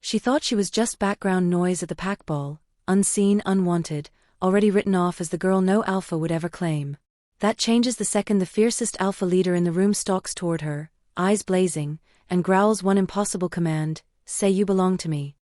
She thought she was just background noise at the pack ball, unseen, unwanted, already written off as the girl no alpha would ever claim. That changes the second the fiercest alpha leader in the room stalks toward her, eyes blazing, and growls one impossible command: say you belong to me.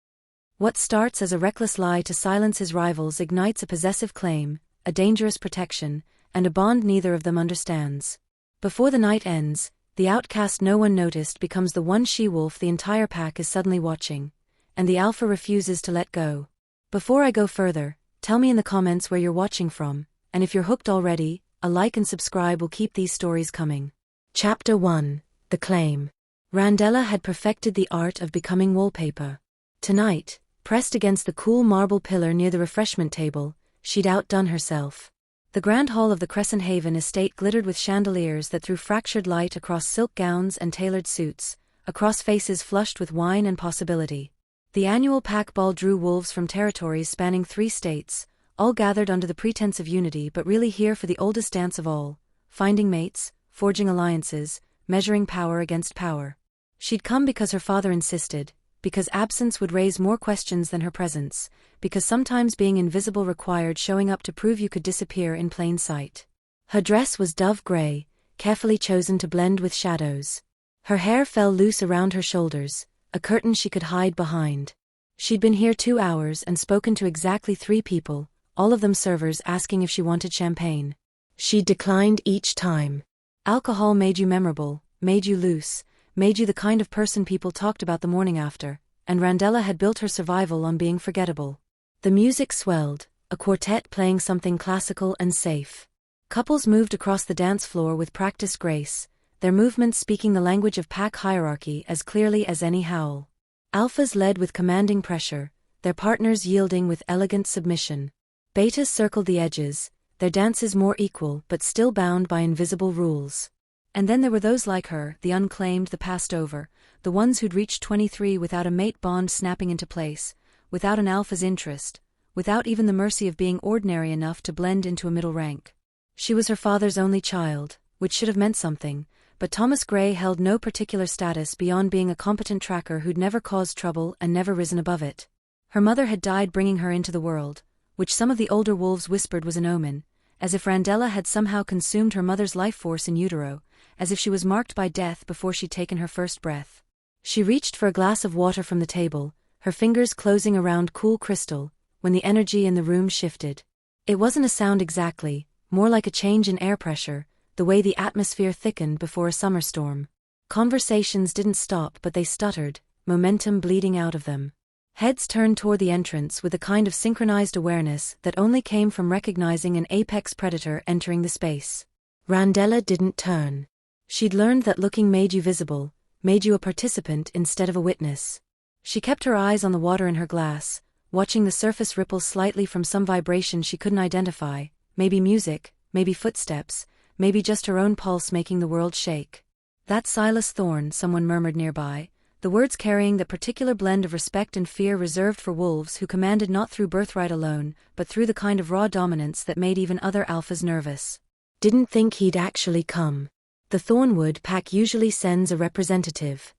What starts as a reckless lie to silence his rivals ignites a possessive claim, a dangerous protection, and a bond neither of them understands. Before the night ends, the outcast no one noticed becomes the one she-wolf the entire pack is suddenly watching, and the alpha refuses to let go. Before I go further, tell me in the comments where you're watching from, and if you're hooked already, a like and subscribe will keep these stories coming. Chapter 1: The Claim. Randella had perfected the art of becoming wallpaper. Tonight, pressed against the cool marble pillar near the refreshment table, she'd outdone herself. The grand hall of the Crescent Haven estate glittered with chandeliers that threw fractured light across silk gowns and tailored suits, across faces flushed with wine and possibility. The annual pack ball drew wolves from territories spanning 3 states, all gathered under the pretense of unity but really here for the oldest dance of all, finding mates, forging alliances, measuring power against power. She'd come because her father insisted, because absence would raise more questions than her presence, because sometimes being invisible required showing up to prove you could disappear in plain sight. Her dress was dove gray, carefully chosen to blend with shadows. Her hair fell loose around her shoulders, a curtain she could hide behind. She'd been here 2 hours and spoken to exactly 3 people, all of them servers asking if she wanted champagne. She'd declined each time. Alcohol made you memorable, made you loose, made you the kind of person people talked about the morning after, and Randella had built her survival on being forgettable. The music swelled, a quartet playing something classical and safe. Couples moved across the dance floor with practiced grace, their movements speaking the language of pack hierarchy as clearly as any howl. Alphas led with commanding pressure, their partners yielding with elegant submission. Betas circled the edges, their dances more equal but still bound by invisible rules. And then there were those like her, the unclaimed, the passed over, the ones who'd reached 23 without a mate bond snapping into place, without an alpha's interest, without even the mercy of being ordinary enough to blend into a middle rank. She was her father's only child, which should have meant something, but Thomas Gray held no particular status beyond being a competent tracker who'd never caused trouble and never risen above it. Her mother had died bringing her into the world, which some of the older wolves whispered was an omen, as if Randella had somehow consumed her mother's life force in utero, as if she was marked by death before she'd taken her first breath. She reached for a glass of water from the table, her fingers closing around cool crystal, when the energy in the room shifted. It wasn't a sound exactly, more like a change in air pressure, the way the atmosphere thickened before a summer storm. Conversations didn't stop but they stuttered, momentum bleeding out of them. Heads turned toward the entrance with a kind of synchronized awareness that only came from recognizing an apex predator entering the space. Randella didn't turn. She'd learned that looking made you visible, made you a participant instead of a witness. She kept her eyes on the water in her glass, watching the surface ripple slightly from some vibration she couldn't identify, maybe music, maybe footsteps, maybe just her own pulse making the world shake. "That's Silas Thorne," someone murmured nearby, the words carrying the particular blend of respect and fear reserved for wolves who commanded not through birthright alone, but through the kind of raw dominance that made even other alphas nervous. "Didn't think he'd actually come. The Thornwood pack usually sends a representative."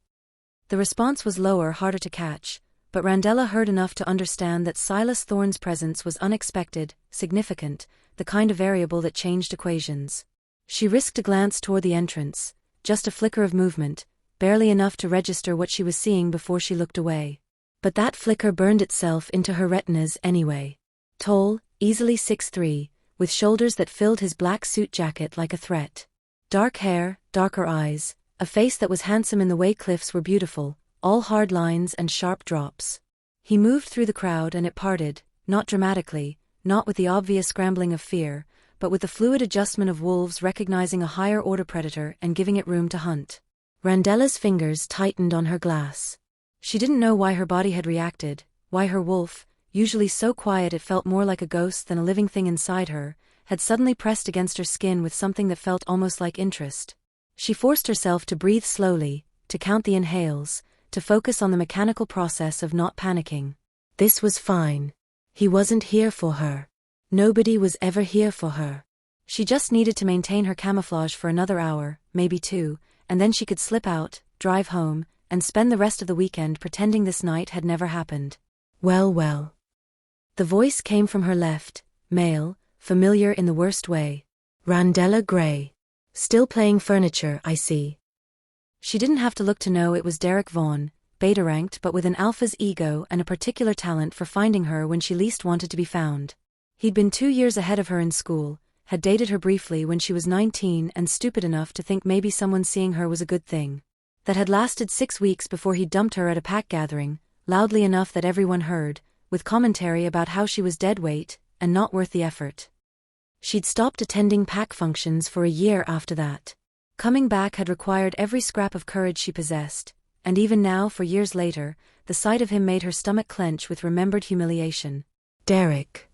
The response was lower, harder to catch, but Randella heard enough to understand that Silas Thorne's presence was unexpected, significant, the kind of variable that changed equations. She risked a glance toward the entrance, just a flicker of movement, barely enough to register what she was seeing before she looked away. But that flicker burned itself into her retinas anyway. Tall, easily 6'3", with shoulders that filled his black suit jacket like a threat. Dark hair, darker eyes, a face that was handsome in the way cliffs were beautiful, all hard lines and sharp drops. He moved through the crowd and it parted, not dramatically, not with the obvious scrambling of fear, but with the fluid adjustment of wolves recognizing a higher-order predator and giving it room to hunt. Randella's fingers tightened on her glass. She didn't know why her body had reacted, why her wolf, usually so quiet it felt more like a ghost than a living thing inside her, had suddenly pressed against her skin with something that felt almost like interest. She forced herself to breathe slowly, to count the inhales, to focus on the mechanical process of not panicking. This was fine. He wasn't here for her. Nobody was ever here for her. She just needed to maintain her camouflage for another hour, maybe 2, and then she could slip out, drive home, and spend the rest of the weekend pretending this night had never happened. Well, well. The voice came from her left, male, familiar in the worst way. Randella Gray. Still playing furniture, I see. She didn't have to look to know it was Derek Vaughan, beta-ranked but with an alpha's ego and a particular talent for finding her when she least wanted to be found. He'd been 2 years ahead of her in school, had dated her briefly when she was 19 and stupid enough to think maybe someone seeing her was a good thing. That had lasted 6 weeks before he dumped her at a pack gathering, loudly enough that everyone heard, with commentary about how she was dead weight and not worth the effort. She'd stopped attending pack functions for a year after that. Coming back had required every scrap of courage she possessed, and even now, for years later, the sight of him made her stomach clench with remembered humiliation. Derek.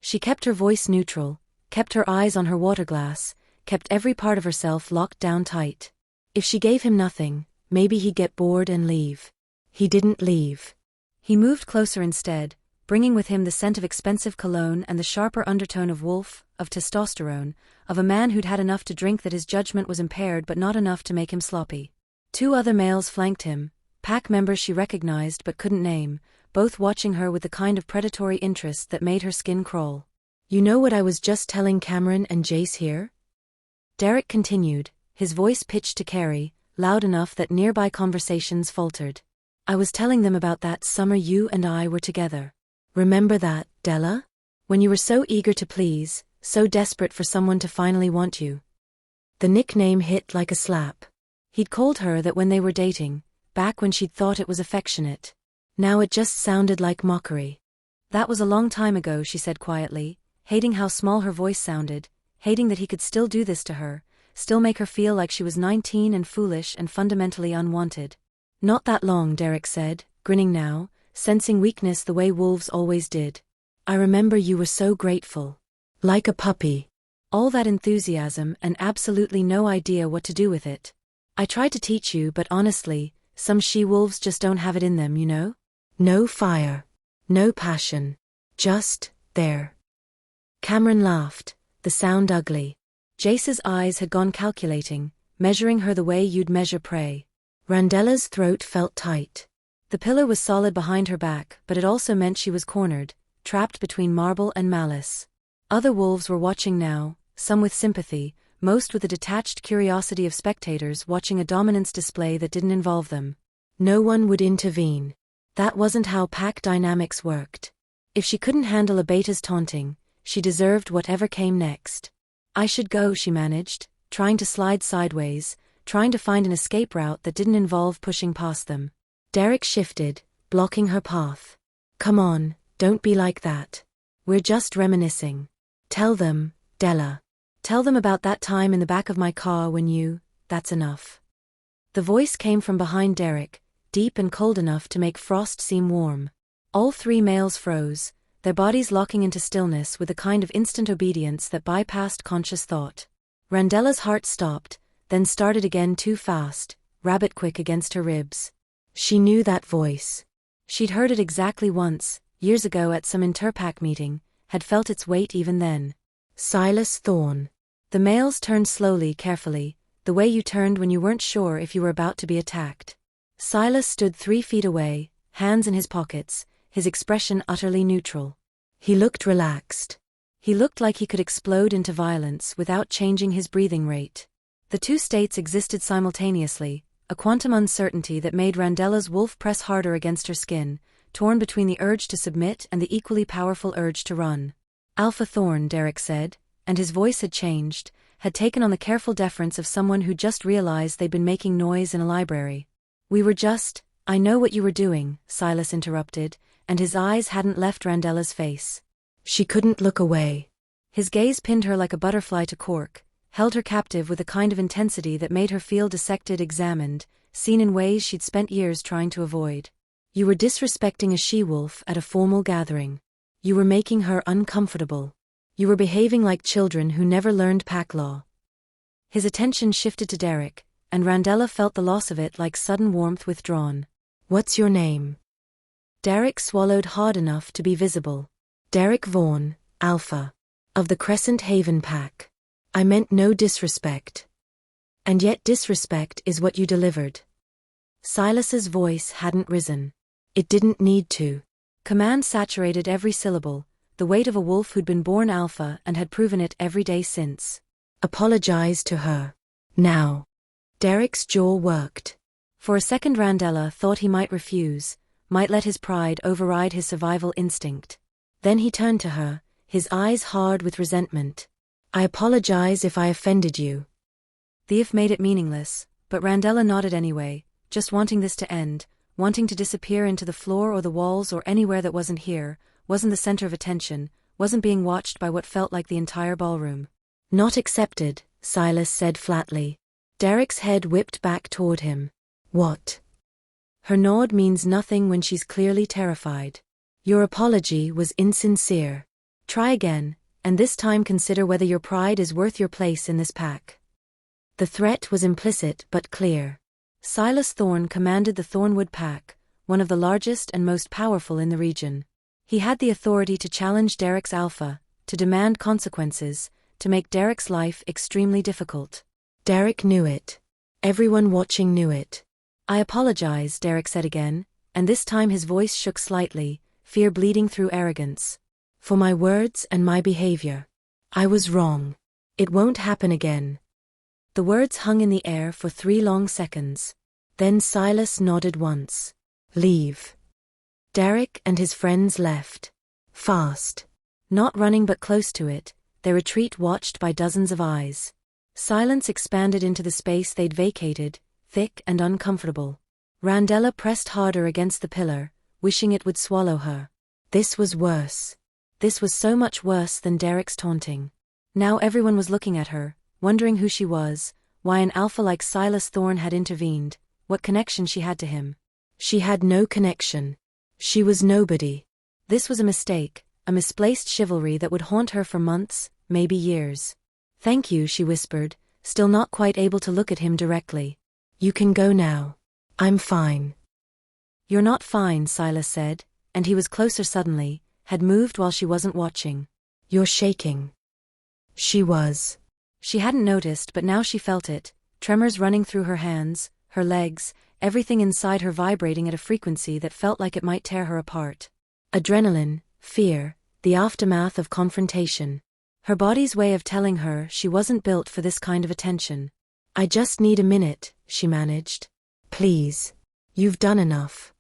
She kept her voice neutral, kept her eyes on her water glass, kept every part of herself locked down tight. If she gave him nothing, maybe he'd get bored and leave. He didn't leave. He moved closer instead, bringing with him the scent of expensive cologne and the sharper undertone of wolf, of testosterone, of a man who'd had enough to drink that his judgment was impaired but not enough to make him sloppy. 2 other males flanked him, pack members she recognized but couldn't name, both watching her with the kind of predatory interest that made her skin crawl. You know what I was just telling Cameron and Jace here? Derek continued, his voice pitched to Carrie, loud enough that nearby conversations faltered. I was telling them about that summer you and I were together. Remember that, Della? When you were so eager to please, so desperate for someone to finally want you. The nickname hit like a slap. He'd called her that when they were dating, back when she'd thought it was affectionate. Now it just sounded like mockery. That was a long time ago, she said quietly, hating how small her voice sounded, hating that he could still do this to her, still make her feel like she was 19 and foolish and fundamentally unwanted. Not that long, Derek said, grinning now, sensing weakness the way wolves always did. I remember you were so grateful. Like a puppy. All that enthusiasm and absolutely no idea what to do with it. I tried to teach you, but honestly, some she-wolves just don't have it in them, you know? No fire. No passion. Just, there. Cameron laughed, the sound ugly. Jace's eyes had gone calculating, measuring her the way you'd measure prey. Randella's throat felt tight. The pillar was solid behind her back, but it also meant she was cornered, trapped between marble and malice. Other wolves were watching now, some with sympathy, most with the detached curiosity of spectators watching a dominance display that didn't involve them. No one would intervene. That wasn't how pack dynamics worked. If she couldn't handle a beta's taunting, she deserved whatever came next. I should go, she managed, trying to slide sideways, trying to find an escape route that didn't involve pushing past them. Derek shifted, blocking her path. Come on, don't be like that. We're just reminiscing. Tell them, Della. Tell them about that time in the back of my car when you, that's enough. The voice came from behind Derek, deep and cold enough to make frost seem warm. All 3 males froze, their bodies locking into stillness with a kind of instant obedience that bypassed conscious thought. Randella's heart stopped, then started again too fast, rabbit-quick against her ribs. She knew that voice. She'd heard it exactly once, years ago at some interpack meeting, had felt its weight even then. Silas Thorne. The males turned slowly, carefully, the way you turned when you weren't sure if you were about to be attacked. Silas stood 3 feet away, hands in his pockets, his expression utterly neutral. He looked relaxed. He looked like he could explode into violence without changing his breathing rate. The 2 states existed simultaneously, a quantum uncertainty that made Randella's wolf press harder against her skin, torn between the urge to submit and the equally powerful urge to run. Alpha Thorne, Derek said, and his voice had changed, had taken on the careful deference of someone who just realized they'd been making noise in a library. We were just, I know what you were doing, Silas interrupted, and his eyes hadn't left Randella's face. She couldn't look away. His gaze pinned her like a butterfly to cork, held her captive with a kind of intensity that made her feel dissected, examined, seen in ways she'd spent years trying to avoid. You were disrespecting a she-wolf at a formal gathering. You were making her uncomfortable. You were behaving like children who never learned pack law. His attention shifted to Derek, and Randella felt the loss of it like sudden warmth withdrawn. What's your name? Derek swallowed hard enough to be visible. Derek Vaughan, Alpha. Of the Crescent Haven pack. I meant no disrespect. And yet disrespect is what you delivered. Silas's voice hadn't risen. It didn't need to. Command saturated every syllable, the weight of a wolf who'd been born alpha and had proven it every day since. Apologize to her. Now. Derek's jaw worked. For a second Randella thought he might refuse, might let his pride override his survival instinct. Then he turned to her, his eyes hard with resentment. I apologize if I offended you. The if made it meaningless, but Randella nodded anyway, just wanting this to end, wanting to disappear into the floor or the walls or anywhere that wasn't here, wasn't the center of attention, wasn't being watched by what felt like the entire ballroom. Not accepted, Silas said flatly. Derek's head whipped back toward him. What? Her nod means nothing when she's clearly terrified. Your apology was insincere. Try again, and this time consider whether your pride is worth your place in this pack. The threat was implicit but clear. Silas Thorne commanded the Thornwood Pack, one of the largest and most powerful in the region. He had the authority to challenge Derek's alpha, to demand consequences, to make Derek's life extremely difficult. Derek knew it. Everyone watching knew it. I apologize, Derek said again, and this time his voice shook slightly, fear bleeding through arrogance. For my words and my behavior. I was wrong. It won't happen again. The words hung in the air for 3 long seconds. Then Silas nodded once. Leave. Derek and his friends left. Fast. Not running but close to it, their retreat watched by dozens of eyes. Silence expanded into the space they'd vacated, thick and uncomfortable. Randella pressed harder against the pillar, wishing it would swallow her. This was worse. This was so much worse than Derek's taunting. Now everyone was looking at her, wondering who she was, why an alpha like Silas Thorne had intervened, what connection she had to him. She had no connection. She was nobody. This was a mistake, a misplaced chivalry that would haunt her for months, maybe years. Thank you, she whispered, still not quite able to look at him directly. You can go now. I'm fine. You're not fine, Silas said, and he was closer suddenly, had moved while she wasn't watching. You're shaking. She was. She hadn't noticed, but now she felt it, tremors running through her hands, her legs, everything inside her vibrating at a frequency that felt like it might tear her apart. Adrenaline, fear, the aftermath of confrontation. Her body's way of telling her she wasn't built for this kind of attention. I just need a minute, she managed. Please. You've done enough.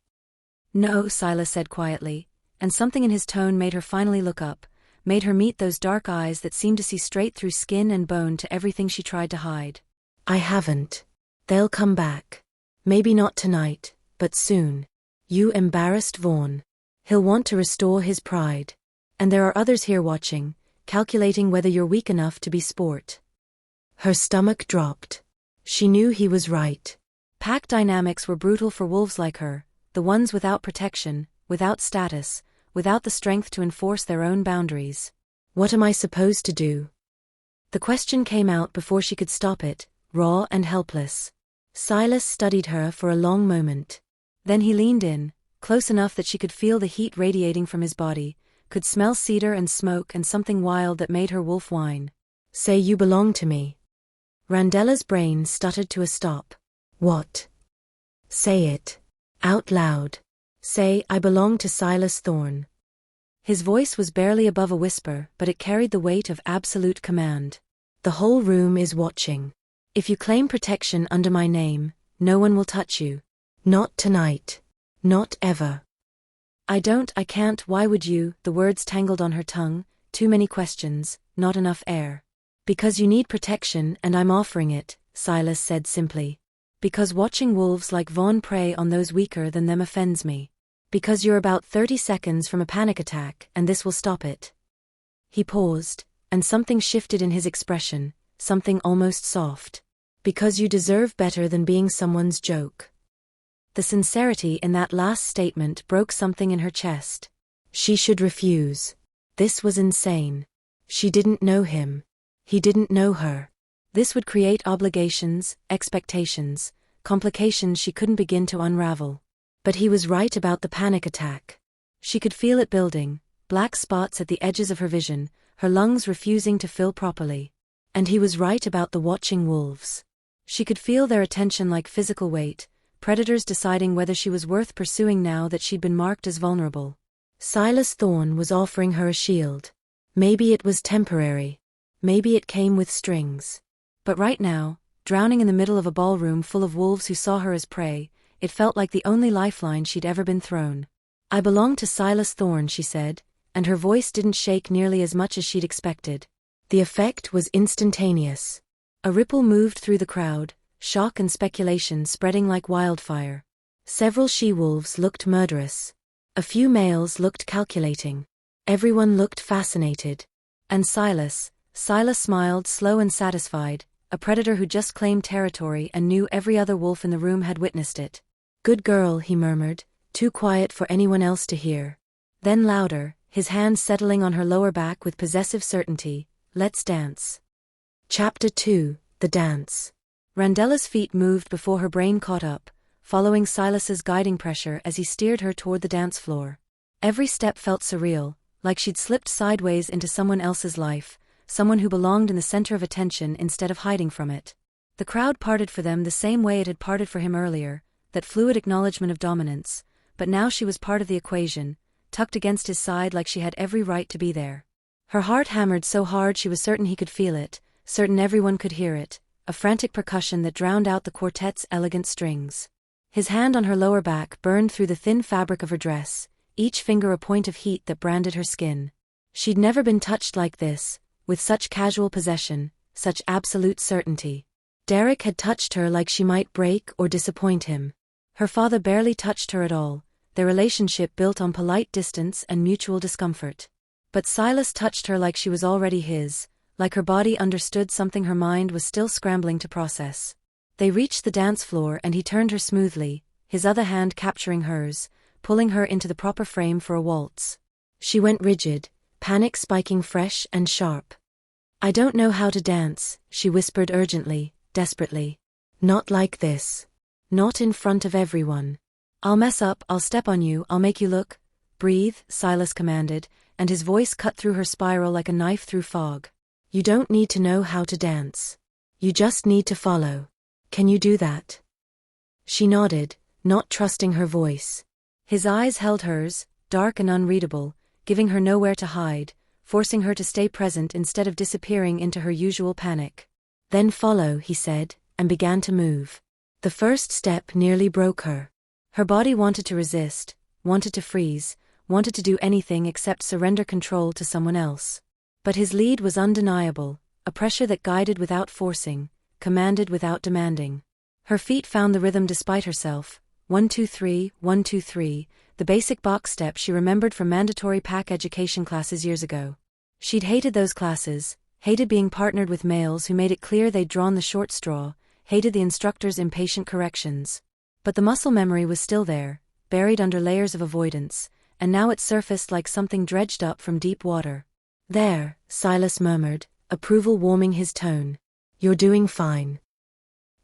No, Silas said quietly, and something in his tone made her finally look up, made her meet those dark eyes that seemed to see straight through skin and bone to everything she tried to hide. I haven't. They'll come back. Maybe not tonight, but soon. You embarrassed Vaughn. He'll want to restore his pride. And there are others here watching, calculating whether you're weak enough to be sport. Her stomach dropped. She knew he was right. Pack dynamics were brutal for wolves like her, the ones without protection, without status, without the strength to enforce their own boundaries. What am I supposed to do? The question came out before she could stop it, raw and helpless. Silas studied her for a long moment. Then he leaned in, close enough that she could feel the heat radiating from his body, could smell cedar and smoke and something wild that made her wolf whine. Say you belong to me. Randella's brain stuttered to a stop. What? Say it. Out loud. Say, I belong to Silas Thorne. His voice was barely above a whisper, but it carried the weight of absolute command. The whole room is watching. If you claim protection under my name, no one will touch you. Not tonight. Not ever. I can't, why would you? The words tangled on her tongue, too many questions, not enough air. Because you need protection and I'm offering it, Silas said simply. Because watching wolves like Vaughn prey on those weaker than them offends me. Because you're about 30 seconds from a panic attack and this will stop it. He paused, and something shifted in his expression, something almost soft. Because you deserve better than being someone's joke. The sincerity in that last statement broke something in her chest. She should refuse. This was insane. She didn't know him. He didn't know her. This would create obligations, expectations, complications she couldn't begin to unravel. But he was right about the panic attack. She could feel it building, black spots at the edges of her vision, her lungs refusing to fill properly. And he was right about the watching wolves. She could feel their attention like physical weight, predators deciding whether she was worth pursuing now that she'd been marked as vulnerable. Silas Thorne was offering her a shield. Maybe it was temporary. Maybe it came with strings. But right now, drowning in the middle of a ballroom full of wolves who saw her as prey, it felt like the only lifeline she'd ever been thrown. "I belong to Silas Thorne," she said, and her voice didn't shake nearly as much as she'd expected. The effect was instantaneous. A ripple moved through the crowd, shock and speculation spreading like wildfire. Several she-wolves looked murderous. A few males looked calculating. Everyone looked fascinated. And Silas smiled, slow and satisfied, a predator who just claimed territory and knew every other wolf in the room had witnessed it. "Good girl," he murmured, too quiet for anyone else to hear. Then louder, his hand settling on her lower back with possessive certainty, "Let's dance." Chapter 2, The Dance. Randella's feet moved before her brain caught up, following Silas's guiding pressure as he steered her toward the dance floor. Every step felt surreal, like she'd slipped sideways into someone else's life, someone who belonged in the center of attention instead of hiding from it. The crowd parted for them the same way it had parted for him earlier, that fluid acknowledgement of dominance, but now she was part of the equation, tucked against his side like she had every right to be there. Her heart hammered so hard she was certain he could feel it, certain everyone could hear it, a frantic percussion that drowned out the quartet's elegant strings. His hand on her lower back burned through the thin fabric of her dress, each finger a point of heat that branded her skin. She'd never been touched like this, with such casual possession, such absolute certainty. Derek had touched her like she might break or disappoint him. Her father barely touched her at all, their relationship built on polite distance and mutual discomfort. But Silas touched her like she was already his, like her body understood something her mind was still scrambling to process. They reached the dance floor and he turned her smoothly, his other hand capturing hers, pulling her into the proper frame for a waltz. She went rigid, panic spiking fresh and sharp. "I don't know how to dance," she whispered urgently, desperately. "Not like this. Not in front of everyone. I'll mess up, I'll step on you, I'll make you look." "Breathe," Silas commanded, and his voice cut through her spiral like a knife through fog. "You don't need to know how to dance. You just need to follow. Can you do that?" She nodded, not trusting her voice. His eyes held hers, dark and unreadable, giving her nowhere to hide, forcing her to stay present instead of disappearing into her usual panic. "Then follow," he said, and began to move. The first step nearly broke her. Her body wanted to resist, wanted to freeze, wanted to do anything except surrender control to someone else. But his lead was undeniable, a pressure that guided without forcing, commanded without demanding. Her feet found the rhythm despite herself, 1 2 3, 1 2 3, the basic box step she remembered from mandatory pack education classes years ago. She'd hated those classes, hated being partnered with males who made it clear they'd drawn the short straw, hated the instructor's impatient corrections. But the muscle memory was still there, buried under layers of avoidance, and now it surfaced like something dredged up from deep water. "There," Silas murmured, approval warming his tone. "You're doing fine."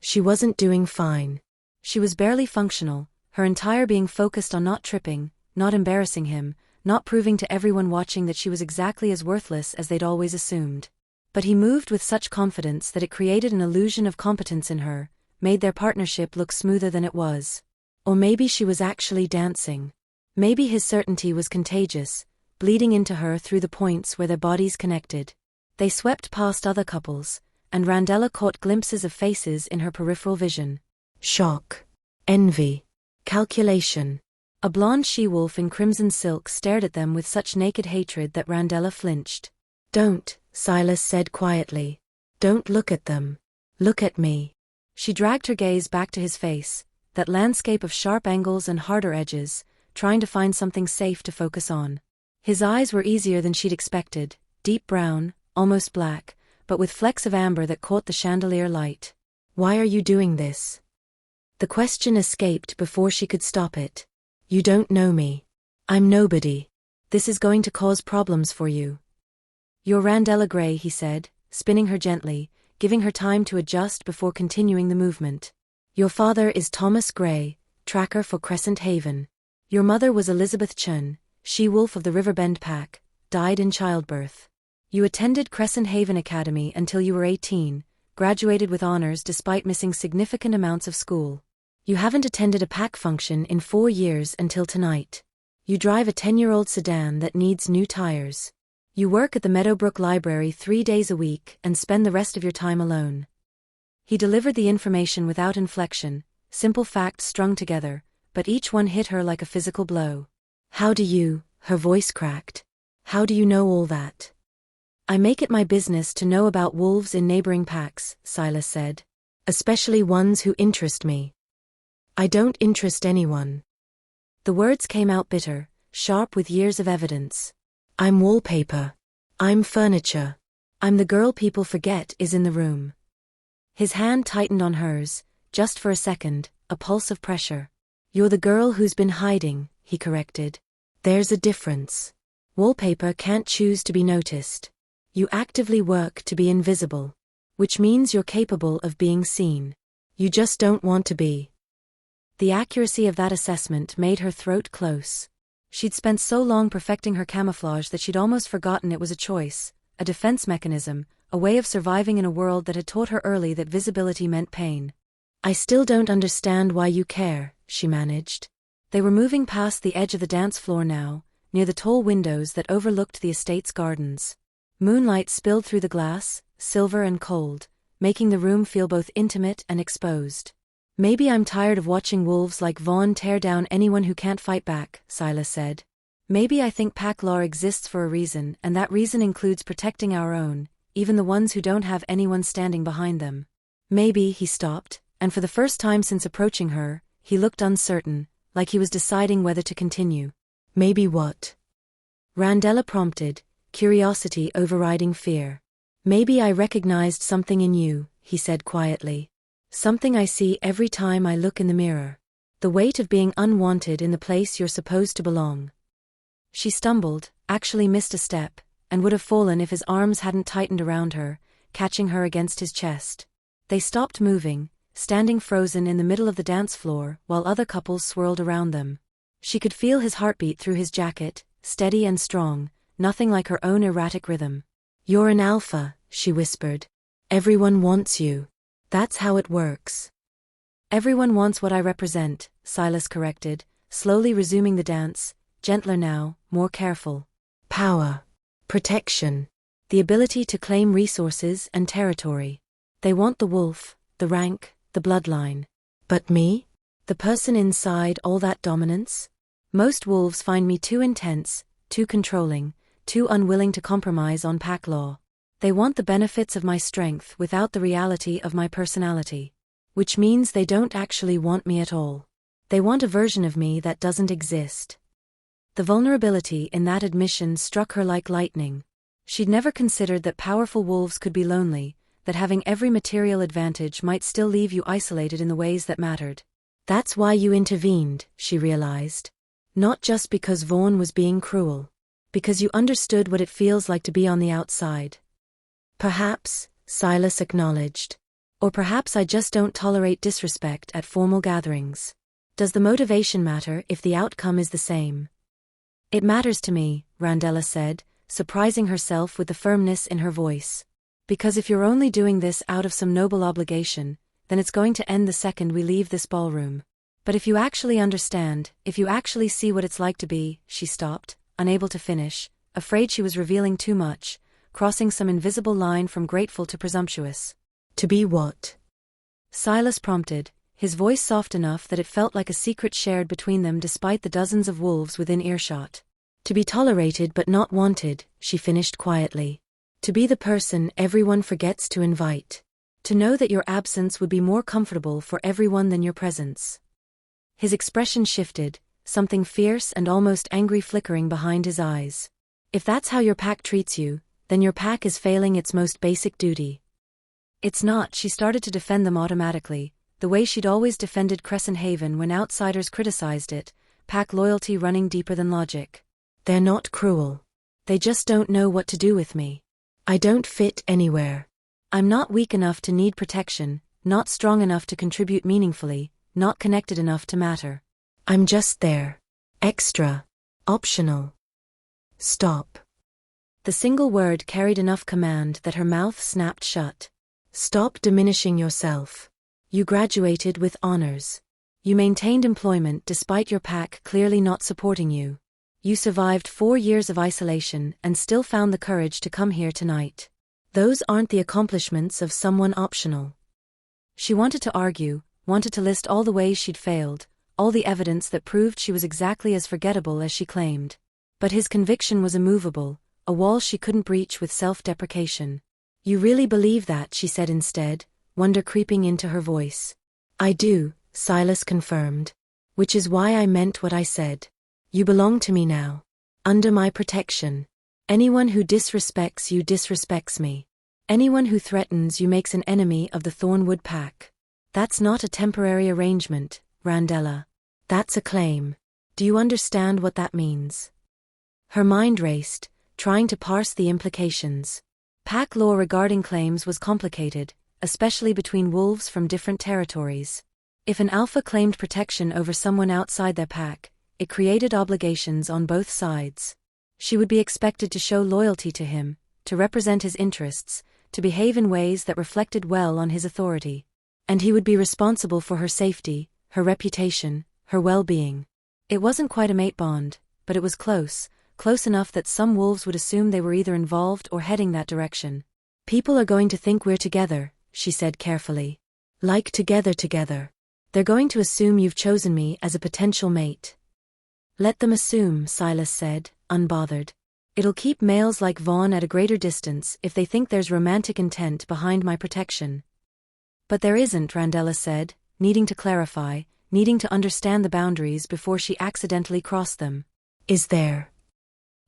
She wasn't doing fine. She was barely functional, her entire being focused on not tripping, not embarrassing him, not proving to everyone watching that she was exactly as worthless as they'd always assumed. But he moved with such confidence that it created an illusion of competence in her, made their partnership look smoother than it was. Or maybe she was actually dancing. Maybe his certainty was contagious, bleeding into her through the points where their bodies connected. They swept past other couples, and Randella caught glimpses of faces in her peripheral vision. Shock. Envy. Calculation. A blonde she-wolf in crimson silk stared at them with such naked hatred that Randella flinched. "Don't," Silas said quietly. "Don't look at them. Look at me." She dragged her gaze back to his face, that landscape of sharp angles and harder edges, trying to find something safe to focus on. His eyes were easier than she'd expected, deep brown, almost black, but with flecks of amber that caught the chandelier light. "Why are you doing this?" The question escaped before she could stop it. "You don't know me. I'm nobody. This is going to cause problems for you." "You're Randella Gray," he said, spinning her gently, giving her time to adjust before continuing the movement. "Your father is Thomas Gray, tracker for Crescent Haven. Your mother was Elizabeth Chun, she-wolf of the Riverbend Pack, died in childbirth. You attended Crescent Haven Academy until you were 18, graduated with honors despite missing significant amounts of school. You haven't attended a pack function in 4 years until tonight. You drive a 10-year-old sedan that needs new tires. You work at the Meadowbrook Library 3 days a week and spend the rest of your time alone. He delivered the information without inflection, simple facts strung together, but each one hit her like a physical blow. How do you, her voice cracked. How do you know all that? I make it my business to know about wolves in neighboring packs, Silas said. Especially ones who interest me. I don't interest anyone. The words came out bitter, sharp with years of evidence. I'm wallpaper. I'm furniture. I'm the girl people forget is in the room. His hand tightened on hers, just for a second, a pulse of pressure. You're the girl who's been hiding, he corrected. There's a difference. Wallpaper can't choose to be noticed. You actively work to be invisible. Which means you're capable of being seen. You just don't want to be. The accuracy of that assessment made her throat close. She'd spent so long perfecting her camouflage that she'd almost forgotten it was a choice, a defense mechanism, a way of surviving in a world that had taught her early that visibility meant pain. I still don't understand why you care, she managed. They were moving past the edge of the dance floor now, near the tall windows that overlooked the estate's gardens. Moonlight spilled through the glass, silver and cold, making the room feel both intimate and exposed. Maybe I'm tired of watching wolves like Vaughn tear down anyone who can't fight back, Silas said. Maybe I think pack law exists for a reason, and that reason includes protecting our own, even the ones who don't have anyone standing behind them. Maybe, he stopped, and for the first time since approaching her, he looked uncertain, like he was deciding whether to continue. Maybe what? Randella prompted, curiosity overriding fear. Maybe I recognized something in you, he said quietly. Something I see every time I look in the mirror. The weight of being unwanted in the place you're supposed to belong. She stumbled, actually missed a step, and would have fallen if his arms hadn't tightened around her, catching her against his chest. They stopped moving, standing frozen in the middle of the dance floor while other couples swirled around them. She could feel his heartbeat through his jacket, steady and strong, nothing like her own erratic rhythm. You're an alpha, she whispered. Everyone wants you. That's how it works. Everyone wants what I represent, Silas corrected, slowly resuming the dance, gentler now, more careful. Power. Protection. The ability to claim resources and territory. They want the wolf, the rank, the bloodline. But me? The person inside all that dominance? Most wolves find me too intense, too controlling, too unwilling to compromise on pack law. They want the benefits of my strength without the reality of my personality. Which means they don't actually want me at all. They want a version of me that doesn't exist. The vulnerability in that admission struck her like lightning. She'd never considered that powerful wolves could be lonely, that having every material advantage might still leave you isolated in the ways that mattered. That's why you intervened, she realized. Not just because Vaughn was being cruel. Because you understood what it feels like to be on the outside. Perhaps, Silas acknowledged. Or perhaps I just don't tolerate disrespect at formal gatherings. Does the motivation matter if the outcome is the same? It matters to me, Randella said, surprising herself with the firmness in her voice. Because if you're only doing this out of some noble obligation, then it's going to end the second we leave this ballroom. But if you actually understand, if you actually see what it's like to be, she stopped, unable to finish, afraid she was revealing too much, crossing some invisible line from grateful to presumptuous. To be what? Silas prompted, his voice soft enough that it felt like a secret shared between them despite the dozens of wolves within earshot. To be tolerated but not wanted, she finished quietly. To be the person everyone forgets to invite. To know that your absence would be more comfortable for everyone than your presence. His expression shifted, something fierce and almost angry flickering behind his eyes. If that's how your pack treats you, then your pack is failing its most basic duty. It's not, she started to defend them automatically, the way she'd always defended Crescent Haven when outsiders criticized it, pack loyalty running deeper than logic. They're not cruel. They just don't know what to do with me. I don't fit anywhere. I'm not weak enough to need protection, not strong enough to contribute meaningfully, not connected enough to matter. I'm just there. Extra. Optional. Stop. The single word carried enough command that her mouth snapped shut. Stop diminishing yourself. You graduated with honors. You maintained employment despite your pack clearly not supporting you. You survived 4 years of isolation and still found the courage to come here tonight. Those aren't the accomplishments of someone optional. She wanted to argue, wanted to list all the ways she'd failed, all the evidence that proved she was exactly as forgettable as she claimed. But his conviction was immovable, a wall she couldn't breach with self-deprecation. You really believe that, she said instead, wonder creeping into her voice. I do, Silas confirmed. Which is why I meant what I said. You belong to me now. Under my protection. Anyone who disrespects you disrespects me. Anyone who threatens you makes an enemy of the Thornwood Pack. That's not a temporary arrangement, Randella. That's a claim. Do you understand what that means? Her mind raced, trying to parse the implications. Pack law regarding claims was complicated, especially between wolves from different territories. If an alpha claimed protection over someone outside their pack, it created obligations on both sides. She would be expected to show loyalty to him, to represent his interests, to behave in ways that reflected well on his authority. And he would be responsible for her safety, her reputation, her well-being. It wasn't quite a mate bond, but it was close enough that some wolves would assume they were either involved or heading that direction. People are going to think we're together, she said carefully. Like together. They're going to assume you've chosen me as a potential mate. Let them assume, Silas said, unbothered. It'll keep males like Vaughn at a greater distance if they think there's romantic intent behind my protection. But there isn't, Randella said, needing to clarify, needing to understand the boundaries before she accidentally crossed them. Is there?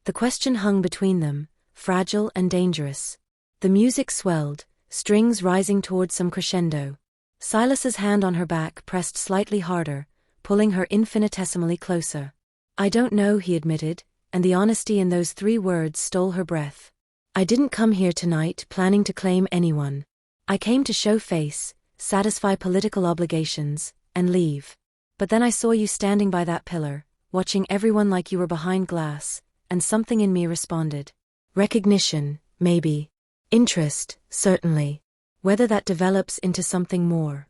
The question hung between them, fragile and dangerous. The music swelled, strings rising towards some crescendo. Silas's hand on her back pressed slightly harder, pulling her infinitesimally closer. I don't know, he admitted, and the honesty in those 3 words stole her breath. I didn't come here tonight planning to claim anyone. I came to show face, satisfy political obligations, and leave. But then I saw you standing by that pillar, watching everyone like you were behind glass, and something in me responded. Recognition, maybe. Interest, certainly. Whether that develops into something more.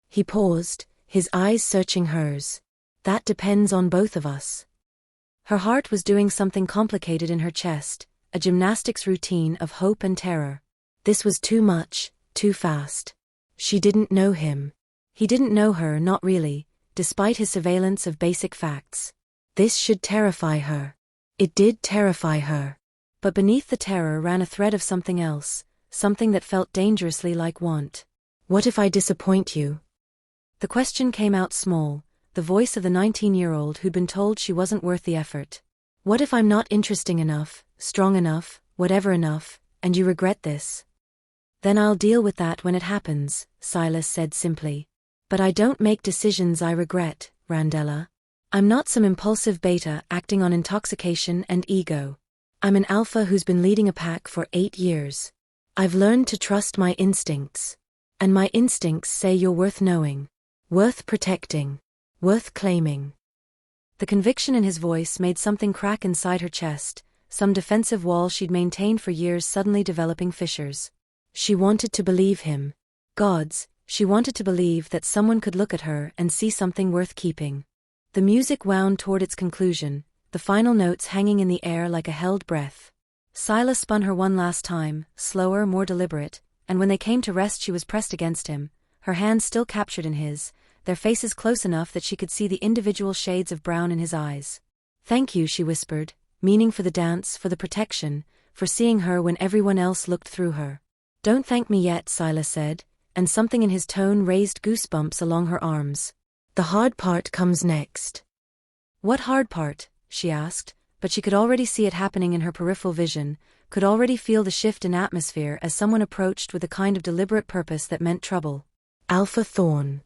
He paused, his eyes searching hers. That depends on both of us. Her heart was doing something complicated in her chest, a gymnastics routine of hope and terror. This was too much, too fast. She didn't know him. He didn't know her, not really, despite his surveillance of basic facts. This should terrify her. It did terrify her. But beneath the terror ran a thread of something else, something that felt dangerously like want. What if I disappoint you? The question came out small, the voice of the 19-year-old who'd been told she wasn't worth the effort. What if I'm not interesting enough, strong enough, whatever enough, and you regret this? Then I'll deal with that when it happens, Silas said simply. But I don't make decisions I regret, Randella. I'm not some impulsive beta acting on intoxication and ego. I'm an alpha who's been leading a pack for 8 years. I've learned to trust my instincts. And my instincts say you're worth knowing, worth protecting, worth claiming. The conviction in his voice made something crack inside her chest, some defensive wall she'd maintained for years suddenly developing fissures. She wanted to believe him. Gods, she wanted to believe that someone could look at her and see something worth keeping. The music wound toward its conclusion, the final notes hanging in the air like a held breath. Silas spun her one last time, slower, more deliberate, and when they came to rest she was pressed against him, her hands still captured in his, their faces close enough that she could see the individual shades of brown in his eyes. Thank you, she whispered, meaning for the dance, for the protection, for seeing her when everyone else looked through her. Don't thank me yet, Silas said, and something in his tone raised goosebumps along her arms. The hard part comes next. What hard part? She asked, but she could already see it happening in her peripheral vision, could already feel the shift in atmosphere as someone approached with a kind of deliberate purpose that meant trouble. Alpha Thorn.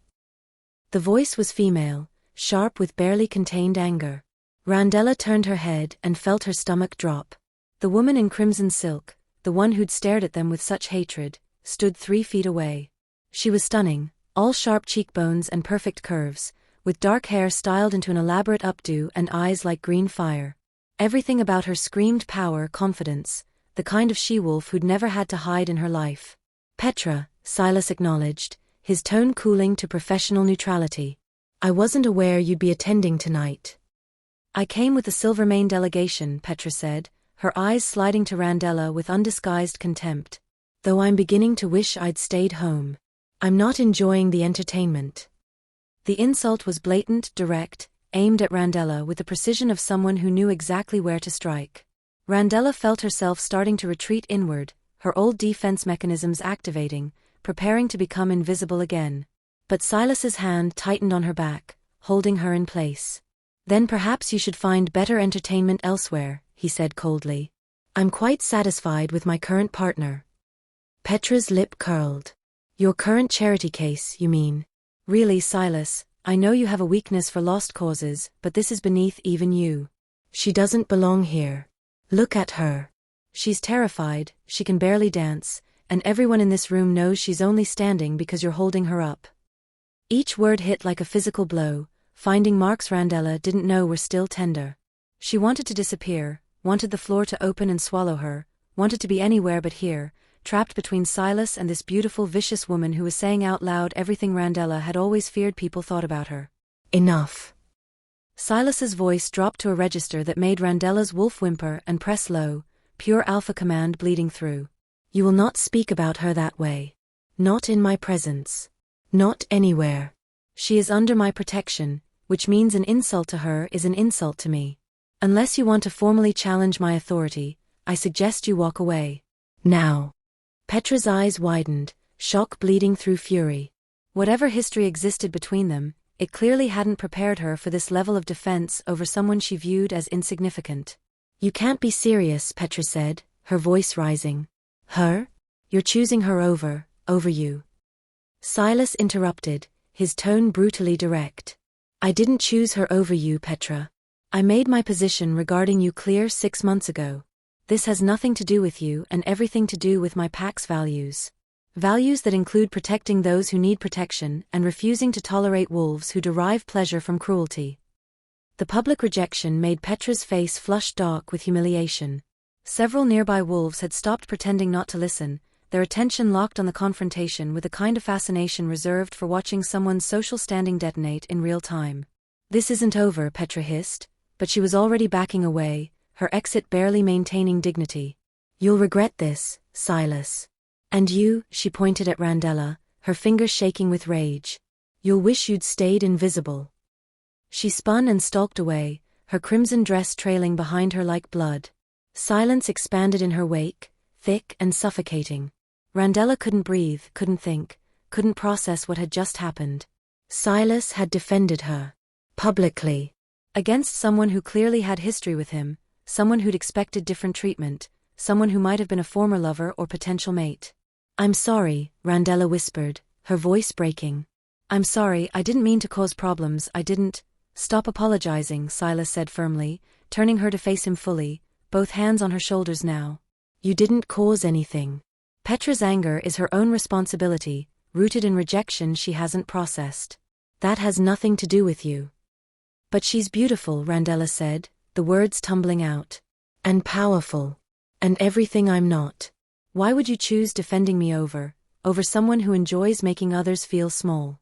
The voice was female, sharp with barely contained anger. Randella turned her head and felt her stomach drop. The woman in crimson silk, the one who'd stared at them with such hatred, stood 3 feet away. She was stunning, all sharp cheekbones and perfect curves, with dark hair styled into an elaborate updo and eyes like green fire. Everything about her screamed power, confidence, the kind of she-wolf who'd never had to hide in her life. Petra, Silas acknowledged, his tone cooling to professional neutrality. I wasn't aware you'd be attending tonight. I came with the Silvermane delegation, Petra said, her eyes sliding to Randella with undisguised contempt. Though I'm beginning to wish I'd stayed home. I'm not enjoying the entertainment. The insult was blatant, direct, aimed at Randella with the precision of someone who knew exactly where to strike. Randella felt herself starting to retreat inward, her old defense mechanisms activating, preparing to become invisible again. But Silas's hand tightened on her back, holding her in place. Then perhaps you should find better entertainment elsewhere, he said coldly. I'm quite satisfied with my current partner. Petra's lip curled. Your current charity case, you mean? Really, Silas, I know you have a weakness for lost causes, but this is beneath even you. She doesn't belong here. Look at her. She's terrified, she can barely dance, and everyone in this room knows she's only standing because you're holding her up. Each word hit like a physical blow, finding marks Randella didn't know were still tender. She wanted to disappear, wanted the floor to open and swallow her, wanted to be anywhere but here, trapped between Silas and this beautiful vicious woman who was saying out loud everything Randella had always feared people thought about her. Enough. Silas's voice dropped to a register that made Randella's wolf whimper and press low, pure alpha command bleeding through. You will not speak about her that way. Not in my presence. Not anywhere. She is under my protection, which means an insult to her is an insult to me. Unless you want to formally challenge my authority, I suggest you walk away. Now. Petra's eyes widened, shock bleeding through fury. Whatever history existed between them, it clearly hadn't prepared her for this level of defense over someone she viewed as insignificant. You can't be serious, Petra said, her voice rising. Her? You're choosing her over you. Silas interrupted, his tone brutally direct. I didn't choose her over you, Petra. I made my position regarding you clear 6 months ago. This has nothing to do with you and everything to do with my pack's values. Values that include protecting those who need protection and refusing to tolerate wolves who derive pleasure from cruelty. The public rejection made Petra's face flush dark with humiliation. Several nearby wolves had stopped pretending not to listen, their attention locked on the confrontation with a kind of fascination reserved for watching someone's social standing detonate in real time. This isn't over, Petra hissed, but she was already backing away, her exit barely maintaining dignity. You'll regret this, Silas. And you, she pointed at Randella, her fingers shaking with rage. You'll wish you'd stayed invisible. She spun and stalked away, her crimson dress trailing behind her like blood. Silence expanded in her wake, thick and suffocating. Randella couldn't breathe, couldn't think, couldn't process what had just happened. Silas had defended her. Publicly. Against someone who clearly had history with him, someone who'd expected different treatment, someone who might have been a former lover or potential mate. I'm sorry, Randella whispered, her voice breaking. I'm sorry, I didn't mean to cause problems, I didn't. Stop apologizing, Silas said firmly, turning her to face him fully, both hands on her shoulders now. You didn't cause anything. Petra's anger is her own responsibility, rooted in rejection she hasn't processed. That has nothing to do with you. But she's beautiful, Randella said, the words tumbling out. And powerful. And everything I'm not. Why would you choose defending me over someone who enjoys making others feel small?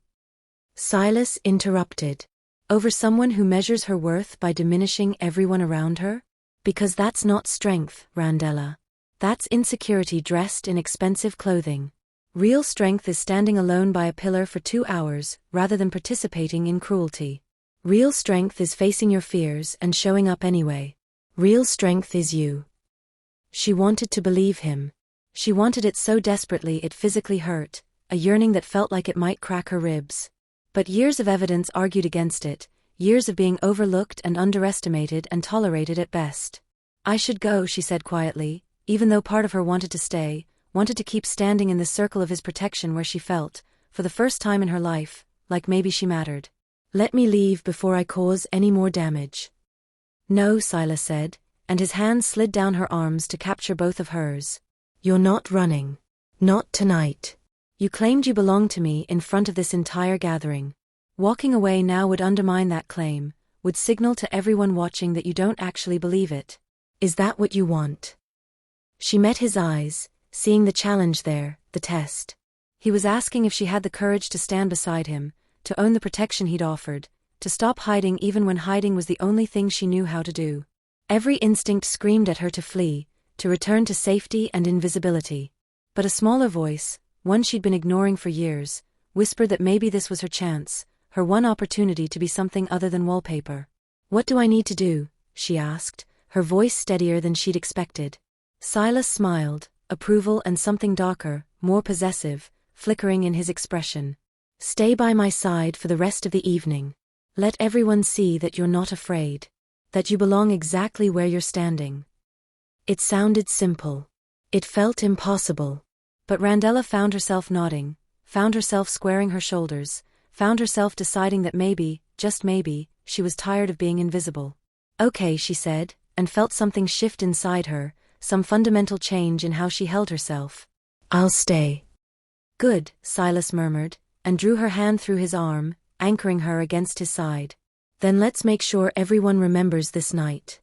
Silas interrupted. Over someone who measures her worth by diminishing everyone around her? Because that's not strength, Randella. That's insecurity dressed in expensive clothing. Real strength is standing alone by a pillar for 2 hours, rather than participating in cruelty. Real strength is facing your fears and showing up anyway. Real strength is you. She wanted to believe him. She wanted it so desperately it physically hurt, a yearning that felt like it might crack her ribs. But years of evidence argued against it, years of being overlooked and underestimated and tolerated at best. I should go, she said quietly, even though part of her wanted to stay, wanted to keep standing in the circle of his protection where she felt, for the first time in her life, like maybe she mattered. Let me leave before I cause any more damage. No, Silas said, and his hands slid down her arms to capture both of hers. You're not running. Not tonight. You claimed you belonged to me in front of this entire gathering. Walking away now would undermine that claim, would signal to everyone watching that you don't actually believe it. Is that what you want? She met his eyes, seeing the challenge there, the test. He was asking if she had the courage to stand beside him, to own the protection he'd offered, to stop hiding even when hiding was the only thing she knew how to do. Every instinct screamed at her to flee, to return to safety and invisibility. But a smaller voice, one she'd been ignoring for years, whispered that maybe this was her chance, her one opportunity to be something other than wallpaper. "What do I need to do?" she asked, her voice steadier than she'd expected. Silas smiled, approval and something darker, more possessive, flickering in his expression. "Stay by my side for the rest of the evening. Let everyone see that you're not afraid. That you belong exactly where you're standing." It sounded simple. It felt impossible. But Randella found herself nodding, found herself squaring her shoulders, found herself deciding that maybe, just maybe, she was tired of being invisible. "Okay," she said, and felt something shift inside her, some fundamental change in how she held herself. "I'll stay." "Good," Silas murmured, and drew her hand through his arm, anchoring her against his side. "Then let's make sure everyone remembers this night."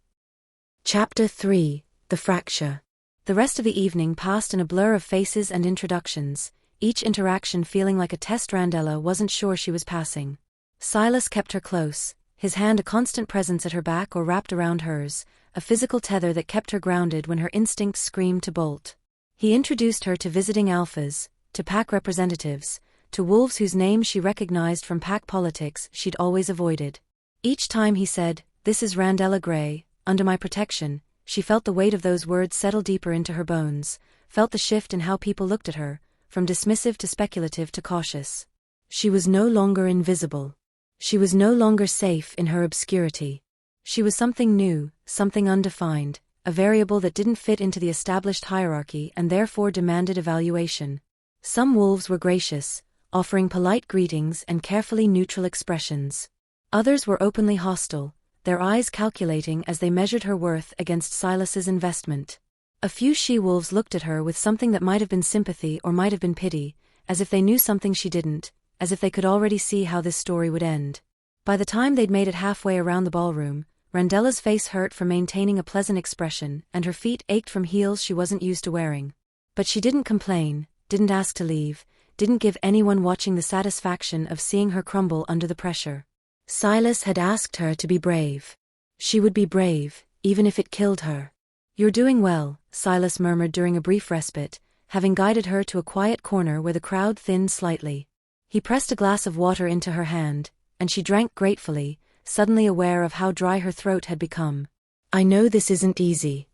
Chapter 3: The Fracture. The rest of the evening passed in a blur of faces and introductions, each interaction feeling like a test Randella wasn't sure she was passing. Silas kept her close, his hand a constant presence at her back or wrapped around hers, a physical tether that kept her grounded when her instincts screamed to bolt. He introduced her to visiting alphas, to pack representatives, to wolves whose names she recognized from pack politics she'd always avoided. Each time he said, "This is Randella Gray, under my protection," she felt the weight of those words settle deeper into her bones, felt the shift in how people looked at her, from dismissive to speculative to cautious. She was no longer invisible. She was no longer safe in her obscurity. She was something new, something undefined, a variable that didn't fit into the established hierarchy and therefore demanded evaluation. Some wolves were gracious, offering polite greetings and carefully neutral expressions. Others were openly hostile, their eyes calculating as they measured her worth against Silas's investment. A few she-wolves looked at her with something that might have been sympathy or might have been pity, as if they knew something she didn't, as if they could already see how this story would end. By the time they'd made it halfway around the ballroom, Randella's face hurt from maintaining a pleasant expression and her feet ached from heels she wasn't used to wearing. But she didn't complain, didn't ask to leave, didn't give anyone watching the satisfaction of seeing her crumble under the pressure. Silas had asked her to be brave. She would be brave, even if it killed her. "You're doing well," Silas murmured during a brief respite, having guided her to a quiet corner where the crowd thinned slightly. He pressed a glass of water into her hand, and she drank gratefully, suddenly aware of how dry her throat had become. "I know this isn't easy."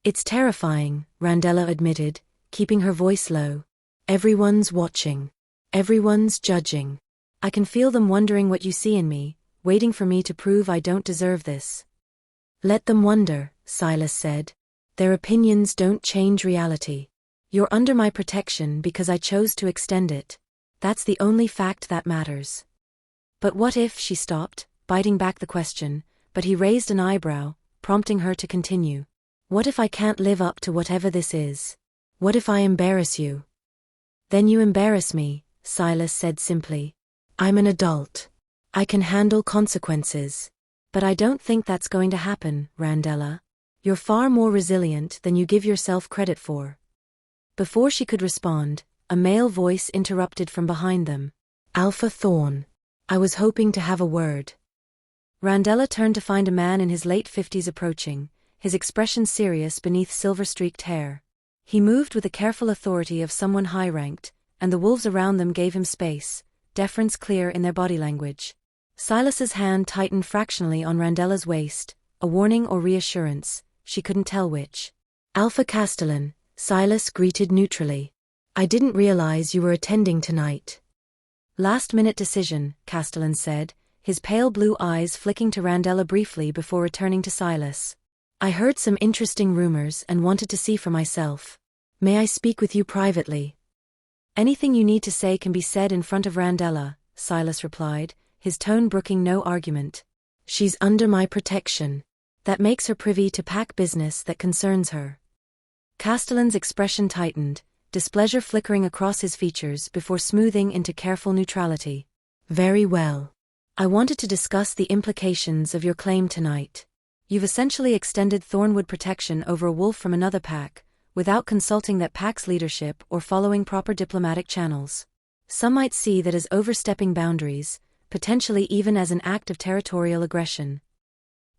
"It's terrifying," Randella admitted, keeping her voice low. "Everyone's watching. Everyone's judging. I can feel them wondering what you see in me, waiting for me to prove I don't deserve this." "Let them wonder," Silas said. "Their opinions don't change reality. You're under my protection because I chose to extend it. That's the only fact that matters." "But what if," she stopped, biting back the question, but he raised an eyebrow, prompting her to continue. "What if I can't live up to whatever this is? What if I embarrass you?" "Then you embarrass me," Silas said simply. "I'm an adult. I can handle consequences. But I don't think that's going to happen, Randella. You're far more resilient than you give yourself credit for." Before she could respond, a male voice interrupted from behind them. "Alpha Thorn. I was hoping to have a word." Randella turned to find a man in his late 50s approaching, his expression serious beneath silver-streaked hair. He moved with the careful authority of someone high-ranked, and the wolves around them gave him space, deference clear in their body language. Silas's hand tightened fractionally on Randella's waist, a warning or reassurance, she couldn't tell which. "Alpha Castellan," Silas greeted neutrally. "I didn't realize you were attending tonight." "Last-minute decision," Castellan said, his pale blue eyes flicking to Randella briefly before returning to Silas. "I heard some interesting rumors and wanted to see for myself. May I speak with you privately?" "Anything you need to say can be said in front of Randella," Silas replied, his tone brooking no argument. "She's under my protection. That makes her privy to pack business that concerns her." Castellan's expression tightened, displeasure flickering across his features before smoothing into careful neutrality. "Very well. I wanted to discuss the implications of your claim tonight. You've essentially extended Thornwood protection over a wolf from another pack, without consulting that pack's leadership or following proper diplomatic channels. Some might see that as overstepping boundaries, potentially even as an act of territorial aggression.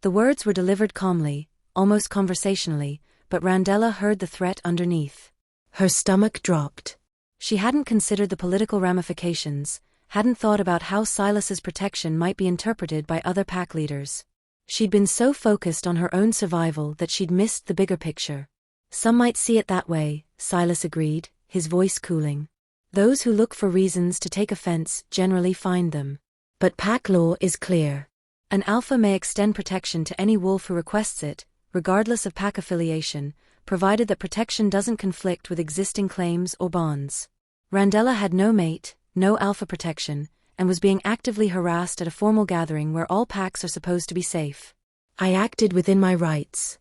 The words were delivered calmly, almost conversationally, but Randella heard the threat underneath. Her stomach dropped. She hadn't considered the political ramifications, hadn't thought about how Silas's protection might be interpreted by other pack leaders. She'd been so focused on her own survival that she'd missed the bigger picture. Some might see it that way, Silas agreed, his voice cooling. Those who look for reasons to take offense generally find them. But pack law is clear. An alpha may extend protection to any wolf who requests it, regardless of pack affiliation, provided that protection doesn't conflict with existing claims or bonds. Randella had no mate, no alpha protection, and was being actively harassed at a formal gathering where all packs are supposed to be safe. I acted within my rights.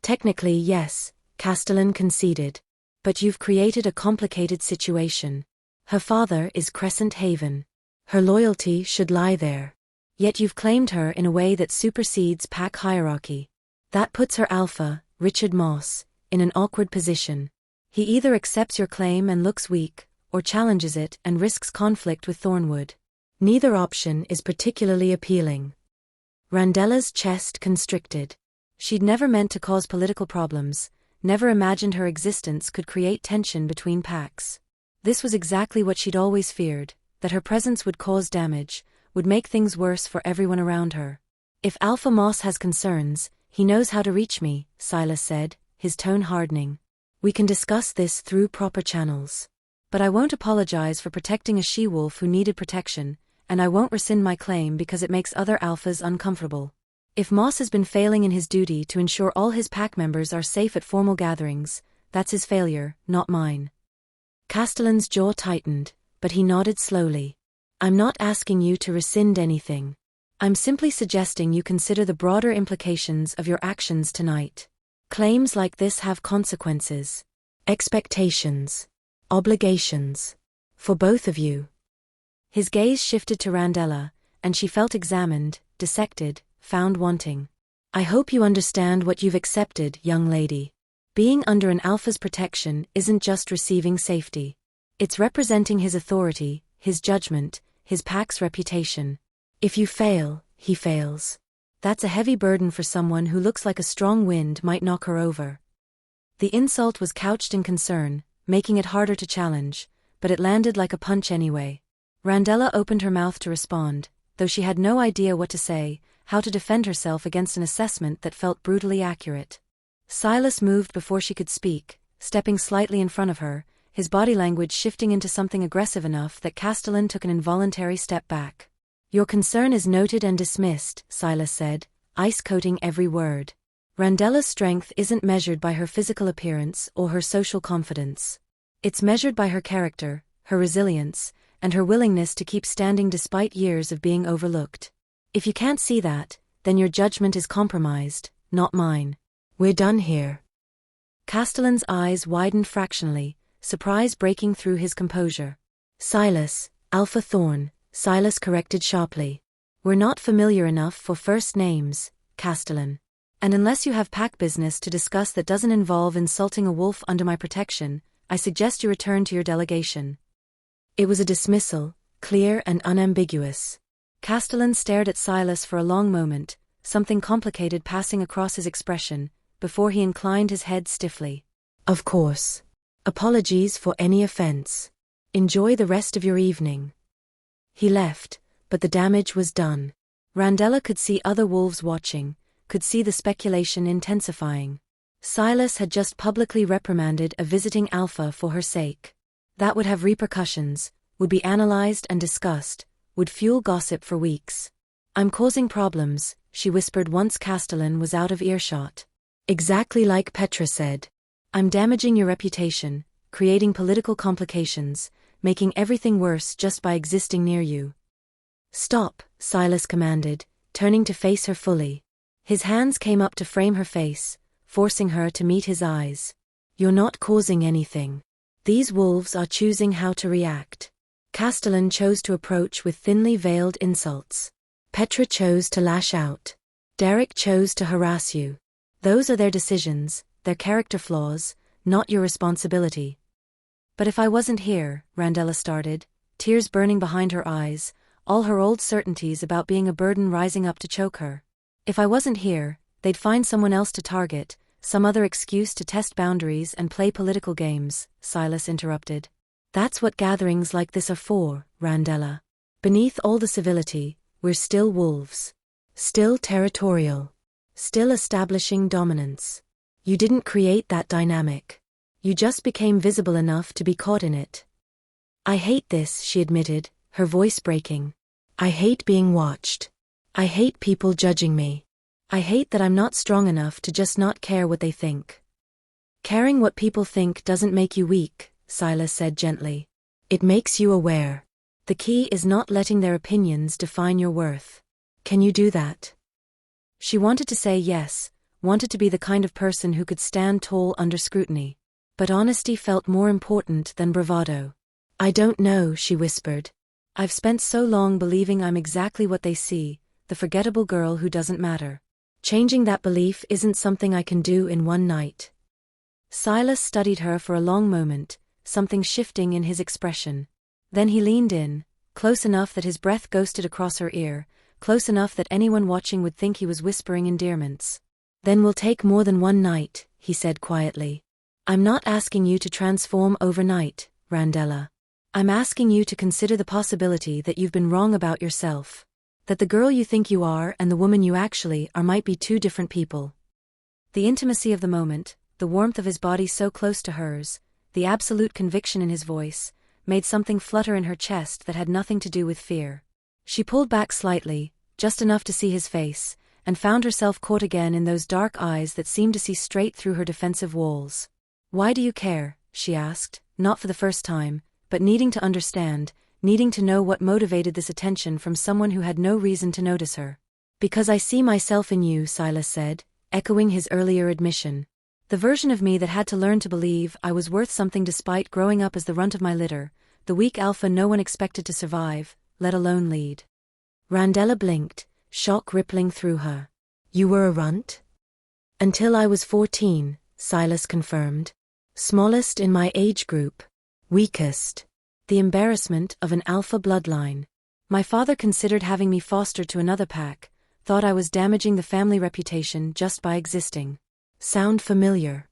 Technically, yes, Castellan conceded. But you've created a complicated situation. Her father is Crescent Haven. Her loyalty should lie there. Yet you've claimed her in a way that supersedes pack hierarchy. That puts her alpha, Richard Moss, in an awkward position. He either accepts your claim and looks weak, or challenges it and risks conflict with Thornwood. Neither option is particularly appealing. Randella's chest constricted. She'd never meant to cause political problems, never imagined her existence could create tension between packs. This was exactly what she'd always feared, that her presence would cause damage, would make things worse for everyone around her. If Alpha Moss has concerns, he knows how to reach me, Silas said, his tone hardening. We can discuss this through proper channels. But I won't apologize for protecting a she-wolf who needed protection, and I won't rescind my claim because it makes other alphas uncomfortable. If Moss has been failing in his duty to ensure all his pack members are safe at formal gatherings, that's his failure, not mine. Castellan's jaw tightened, but he nodded slowly. I'm not asking you to rescind anything. I'm simply suggesting you consider the broader implications of your actions tonight. Claims like this have consequences. Expectations. Obligations. For both of you. His gaze shifted to Randella, and she felt examined, dissected, found wanting. I hope you understand what you've accepted, young lady. Being under an alpha's protection isn't just receiving safety. It's representing his authority, his judgment, his pack's reputation. If you fail, he fails. That's a heavy burden for someone who looks like a strong wind might knock her over. The insult was couched in concern, making it harder to challenge, but it landed like a punch anyway. Randella opened her mouth to respond, though she had no idea what to say, how to defend herself against an assessment that felt brutally accurate. Silas moved before she could speak, stepping slightly in front of her, his body language shifting into something aggressive enough that Castellan took an involuntary step back. Your concern is noted and dismissed, Silas said, ice-coating every word. Randella's strength isn't measured by her physical appearance or her social confidence. It's measured by her character, her resilience, and her willingness to keep standing despite years of being overlooked. If you can't see that, then your judgment is compromised, not mine. We're done here. Castellan's eyes widened fractionally, surprise breaking through his composure. Silas, Alpha Thorn, Silas corrected sharply. We're not familiar enough for first names, Castellan. And unless you have pack business to discuss that doesn't involve insulting a wolf under my protection, I suggest you return to your delegation. It was a dismissal, clear and unambiguous. Castellan stared at Silas for a long moment, something complicated passing across his expression, before he inclined his head stiffly. Of course. Apologies for any offense. Enjoy the rest of your evening. He left, but the damage was done. Randella could see other wolves watching, could see the speculation intensifying. Silas had just publicly reprimanded a visiting alpha for her sake. That would have repercussions, would be analyzed and discussed, would fuel gossip for weeks. I'm causing problems, she whispered once Castellan was out of earshot. Exactly like Petra said. I'm damaging your reputation, creating political complications, making everything worse just by existing near you. Stop, Silas commanded, turning to face her fully. His hands came up to frame her face, forcing her to meet his eyes. You're not causing anything. These wolves are choosing how to react. Castellan chose to approach with thinly veiled insults. Petra chose to lash out. Derek chose to harass you. Those are their decisions, their character flaws, not your responsibility. But if I wasn't here, Randella started, tears burning behind her eyes, all her old certainties about being a burden rising up to choke her. If I wasn't here, they'd find someone else to target, some other excuse to test boundaries and play political games, Silas interrupted. That's what gatherings like this are for, Randella. Beneath all the civility, we're still wolves. Still territorial. Still establishing dominance. You didn't create that dynamic. You just became visible enough to be caught in it. I hate this, she admitted, her voice breaking. I hate being watched. I hate people judging me. I hate that I'm not strong enough to just not care what they think. Caring what people think doesn't make you weak, Silas said gently. It makes you aware. The key is not letting their opinions define your worth. Can you do that? She wanted to say yes, wanted to be the kind of person who could stand tall under scrutiny. But honesty felt more important than bravado. I don't know, she whispered. I've spent so long believing I'm exactly what they see, the forgettable girl who doesn't matter. Changing that belief isn't something I can do in one night. Silas studied her for a long moment, something shifting in his expression. Then he leaned in, close enough that his breath ghosted across her ear, close enough that anyone watching would think he was whispering endearments. Then we'll take more than one night, he said quietly. I'm not asking you to transform overnight, Randella. I'm asking you to consider the possibility that you've been wrong about yourself. That the girl you think you are and the woman you actually are might be two different people. The intimacy of the moment, the warmth of his body so close to hers, the absolute conviction in his voice, made something flutter in her chest that had nothing to do with fear. She pulled back slightly, just enough to see his face, and found herself caught again in those dark eyes that seemed to see straight through her defensive walls. Why do you care? She asked, not for the first time, but needing to understand, needing to know what motivated this attention from someone who had no reason to notice her. Because I see myself in you, Silas said, echoing his earlier admission. The version of me that had to learn to believe I was worth something despite growing up as the runt of my litter, the weak alpha no one expected to survive, let alone lead. Randella blinked, shock rippling through her. You were a runt? Until I was 14, Silas confirmed. Smallest in my age group. Weakest. The embarrassment of an alpha bloodline. My father considered having me fostered to another pack, thought I was damaging the family reputation just by existing. Sound familiar?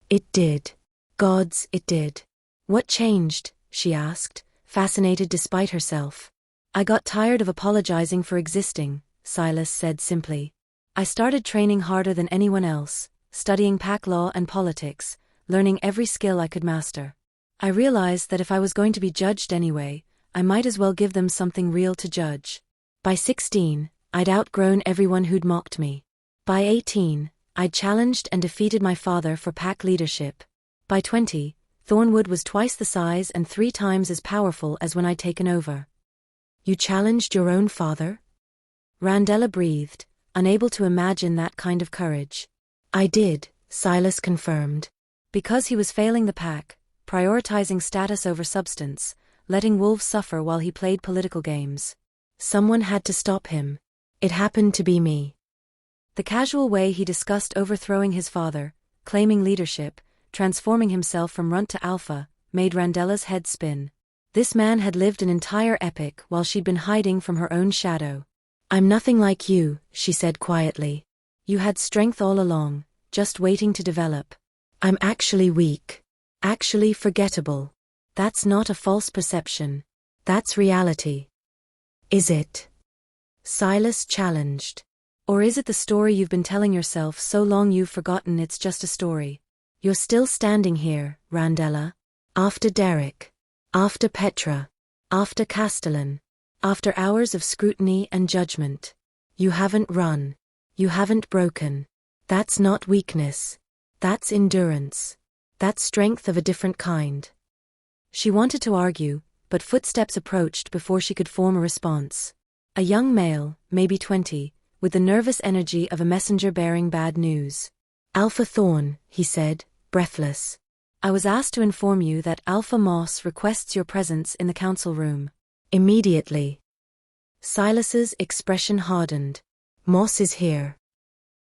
It did. Gods, it did. What changed? She asked, fascinated despite herself. I got tired of apologizing for existing, Silas said simply. I started training harder than anyone else, studying pack law and politics, learning every skill I could master. I realized that if I was going to be judged anyway, I might as well give them something real to judge. By 16, I'd outgrown everyone who'd mocked me. By 18, I'd challenged and defeated my father for pack leadership. By 20, Thornwood was twice the size and 3 times as powerful as when I'd taken over. You challenged your own father? Randella breathed, unable to imagine that kind of courage. I did, Silas confirmed. Because he was failing the pack, prioritizing status over substance, letting wolves suffer while he played political games. Someone had to stop him. It happened to be me. The casual way he discussed overthrowing his father, claiming leadership, transforming himself from runt to alpha, made Randella's head spin. This man had lived an entire epic while she'd been hiding from her own shadow. I'm nothing like you, she said quietly. You had strength all along, just waiting to develop. I'm actually weak. Actually forgettable. That's not a false perception. That's reality. Is it? Silas challenged. Or is it the story you've been telling yourself so long you've forgotten it's just a story? You're still standing here, Randella. After Derek. After Petra. After Castellan. After hours of scrutiny and judgment. You haven't run. You haven't broken. That's not weakness. That's endurance. That's strength of a different kind. She wanted to argue, but footsteps approached before she could form a response. A young male, maybe 20, with the nervous energy of a messenger bearing bad news. Alpha Thorn, he said, breathless. I was asked to inform you that Alpha Moss requests your presence in the council room. Immediately. Silas's expression hardened. Moss is here.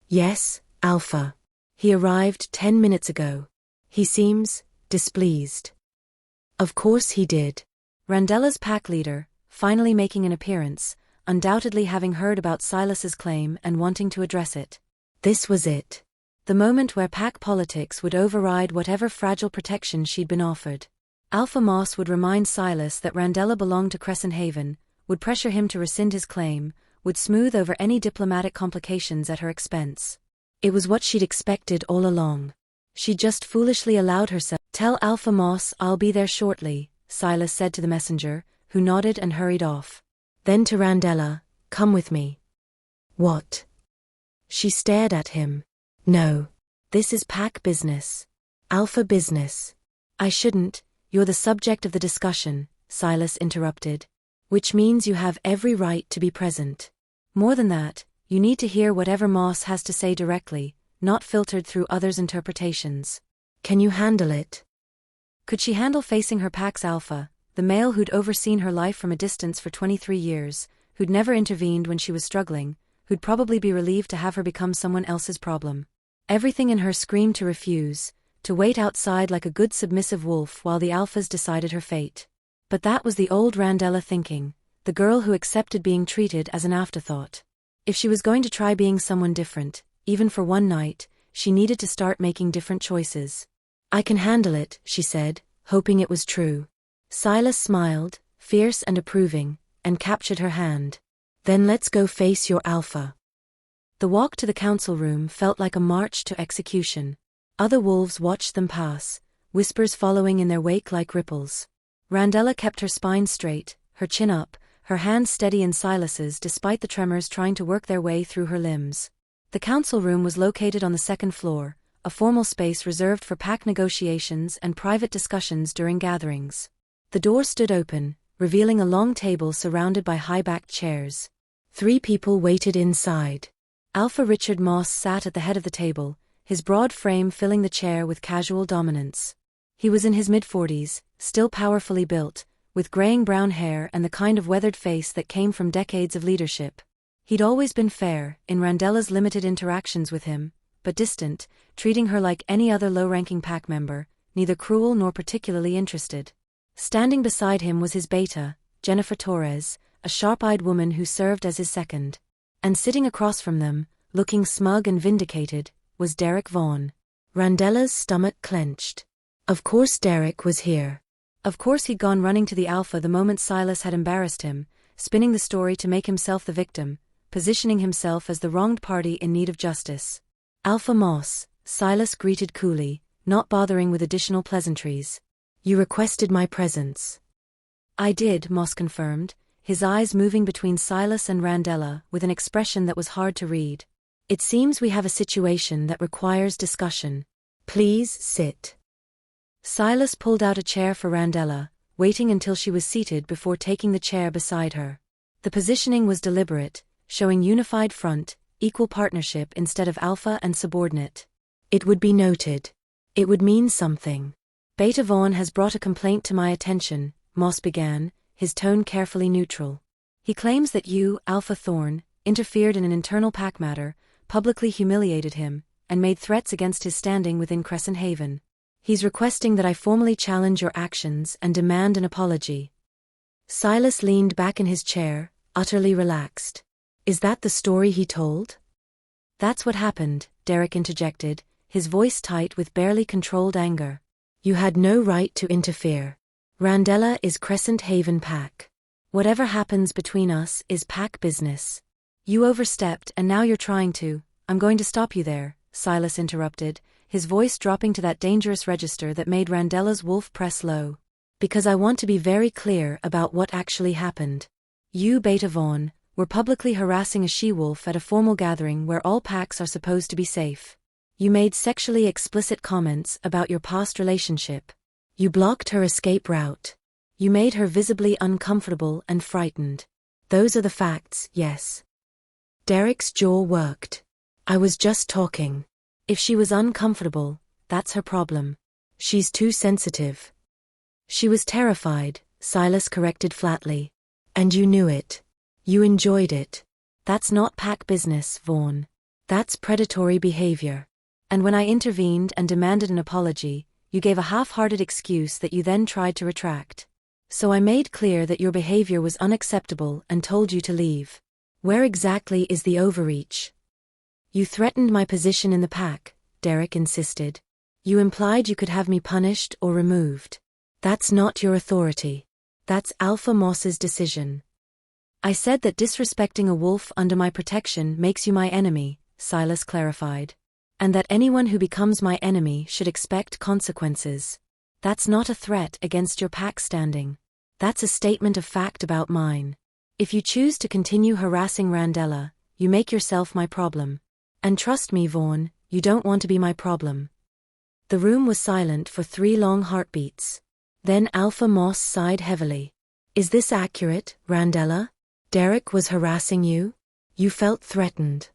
Yes, Alpha. He arrived 10 minutes ago. He seems displeased. Of course he did. Randella's pack leader, finally making an appearance, undoubtedly having heard about Silas's claim and wanting to address it. This was it. The moment where pack politics would override whatever fragile protection she'd been offered. Alpha Moss would remind Silas that Randella belonged to Crescent Haven, would pressure him to rescind his claim, would smooth over any diplomatic complications at her expense. It was what she'd expected all along. She just foolishly allowed herself. "Tell Alpha Moss I'll be there shortly," Silas said to the messenger, who nodded and hurried off. Then to Randella, "Come with me." "What?" She stared at him. "No. This is pack business. Alpha business." "I shouldn't, you're the subject of the discussion," Silas interrupted. "Which means you have every right to be present." "More than that, you need to hear whatever Moss has to say directly, not filtered through others' interpretations." "Can you handle it?" Could she handle facing her pack's alpha, the male who'd overseen her life from a distance for 23 years, who'd never intervened when she was struggling, who'd probably be relieved to have her become someone else's problem? Everything in her screamed to refuse, to wait outside like a good submissive wolf while the alphas decided her fate. But that was the old Randella thinking, the girl who accepted being treated as an afterthought. If she was going to try being someone different, even for one night, she needed to start making different choices. "I can handle it," she said, hoping it was true. Silas smiled, fierce and approving, and captured her hand. "Then let's go face your alpha." The walk to the council room felt like a march to execution. Other wolves watched them pass, whispers following in their wake like ripples. Randella kept her spine straight, her chin up, her hands steady in Silas's despite the tremors trying to work their way through her limbs. The council room was located on the second floor, a formal space reserved for pack negotiations and private discussions during gatherings. The door stood open, revealing a long table surrounded by high-backed chairs. 3 people waited inside. Alpha Richard Moss sat at the head of the table, his broad frame filling the chair with casual dominance. He was in his mid-40s, still powerfully built, with graying brown hair and the kind of weathered face that came from decades of leadership. He'd always been fair, in Randella's limited interactions with him, but distant, treating her like any other low-ranking pack member, neither cruel nor particularly interested. Standing beside him was his beta, Jennifer Torres, a sharp-eyed woman who served as his second. And sitting across from them, looking smug and vindicated, was Derek Vaughn. Randella's stomach clenched. Of course Derek was here. Of course he'd gone running to the alpha the moment Silas had embarrassed him, spinning the story to make himself the victim, positioning himself as the wronged party in need of justice. "Alpha Moss," Silas greeted coolly, not bothering with additional pleasantries. "You requested my presence." "I did," Moss confirmed, his eyes moving between Silas and Randella with an expression that was hard to read. "It seems we have a situation that requires discussion. Please sit." Silas pulled out a chair for Randella, waiting until she was seated before taking the chair beside her. The positioning was deliberate, showing unified front, equal partnership instead of alpha and subordinate. "It would be noted. It would mean something." "Beta Vaughn has brought a complaint to my attention," Moss began, his tone carefully neutral. "He claims that you, Alpha Thorn, interfered in an internal pack matter, publicly humiliated him, and made threats against his standing within Crescent Haven. He's requesting that I formally challenge your actions and demand an apology." Silas leaned back in his chair, utterly relaxed. "Is that the story he told?" "That's what happened," Derek interjected, his voice tight with barely controlled anger. "You had no right to interfere. Randella is Crescent Haven pack. Whatever happens between us is pack business. You overstepped and now you're trying to. I'm going to stop you there," Silas interrupted, his voice dropping to that dangerous register that made Randella's wolf press low. "Because I want to be very clear about what actually happened. You, Beta Vaughn, were publicly harassing a she-wolf at a formal gathering where all packs are supposed to be safe. You made sexually explicit comments about your past relationship. You blocked her escape route. You made her visibly uncomfortable and frightened. Those are the facts, yes." Derek's jaw worked. "I was just talking." "If she was uncomfortable, that's her problem. She's too sensitive." "She was terrified," Silas corrected flatly. "And you knew it. You enjoyed it." "That's not pack business, Vaughn. That's predatory behavior." "And when I intervened and demanded an apology, you gave a half-hearted excuse that you then tried to retract." So I made clear that your behavior was unacceptable and told you to leave. Where exactly is the overreach? You threatened my position in the pack, Derek insisted. You implied you could have me punished or removed. That's not your authority. That's Alpha Moss's decision. I said that disrespecting a wolf under my protection makes you my enemy, Silas clarified. And that anyone who becomes my enemy should expect consequences. That's not a threat against your pack standing. That's a statement of fact about mine. If you choose to continue harassing Randella, you make yourself my problem. And trust me, Vaughn, you don't want to be my problem. The room was silent for 3 long heartbeats. Then Alpha Moss sighed heavily. Is this accurate, Randella? Derek was harassing you? You felt threatened.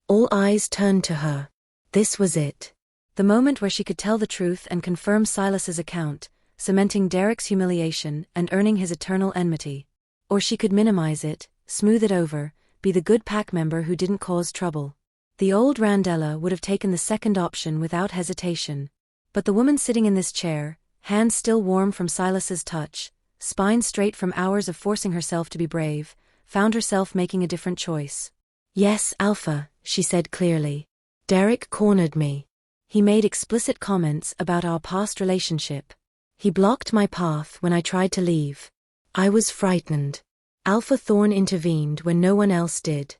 All eyes turned to her. This was it. The moment where she could tell the truth and confirm Silas's account, cementing Derek's humiliation and earning his eternal enmity. Or she could minimize it, smooth it over, be the good pack member who didn't cause trouble. The old Randella would have taken the second option without hesitation. But the woman sitting in this chair, hands still warm from Silas's touch, spine straight from hours of forcing herself to be brave, found herself making a different choice. Yes, Alpha, she said clearly. Derek cornered me. He made explicit comments about our past relationship. He blocked my path when I tried to leave. I was frightened. Alpha Thorn intervened when no one else did.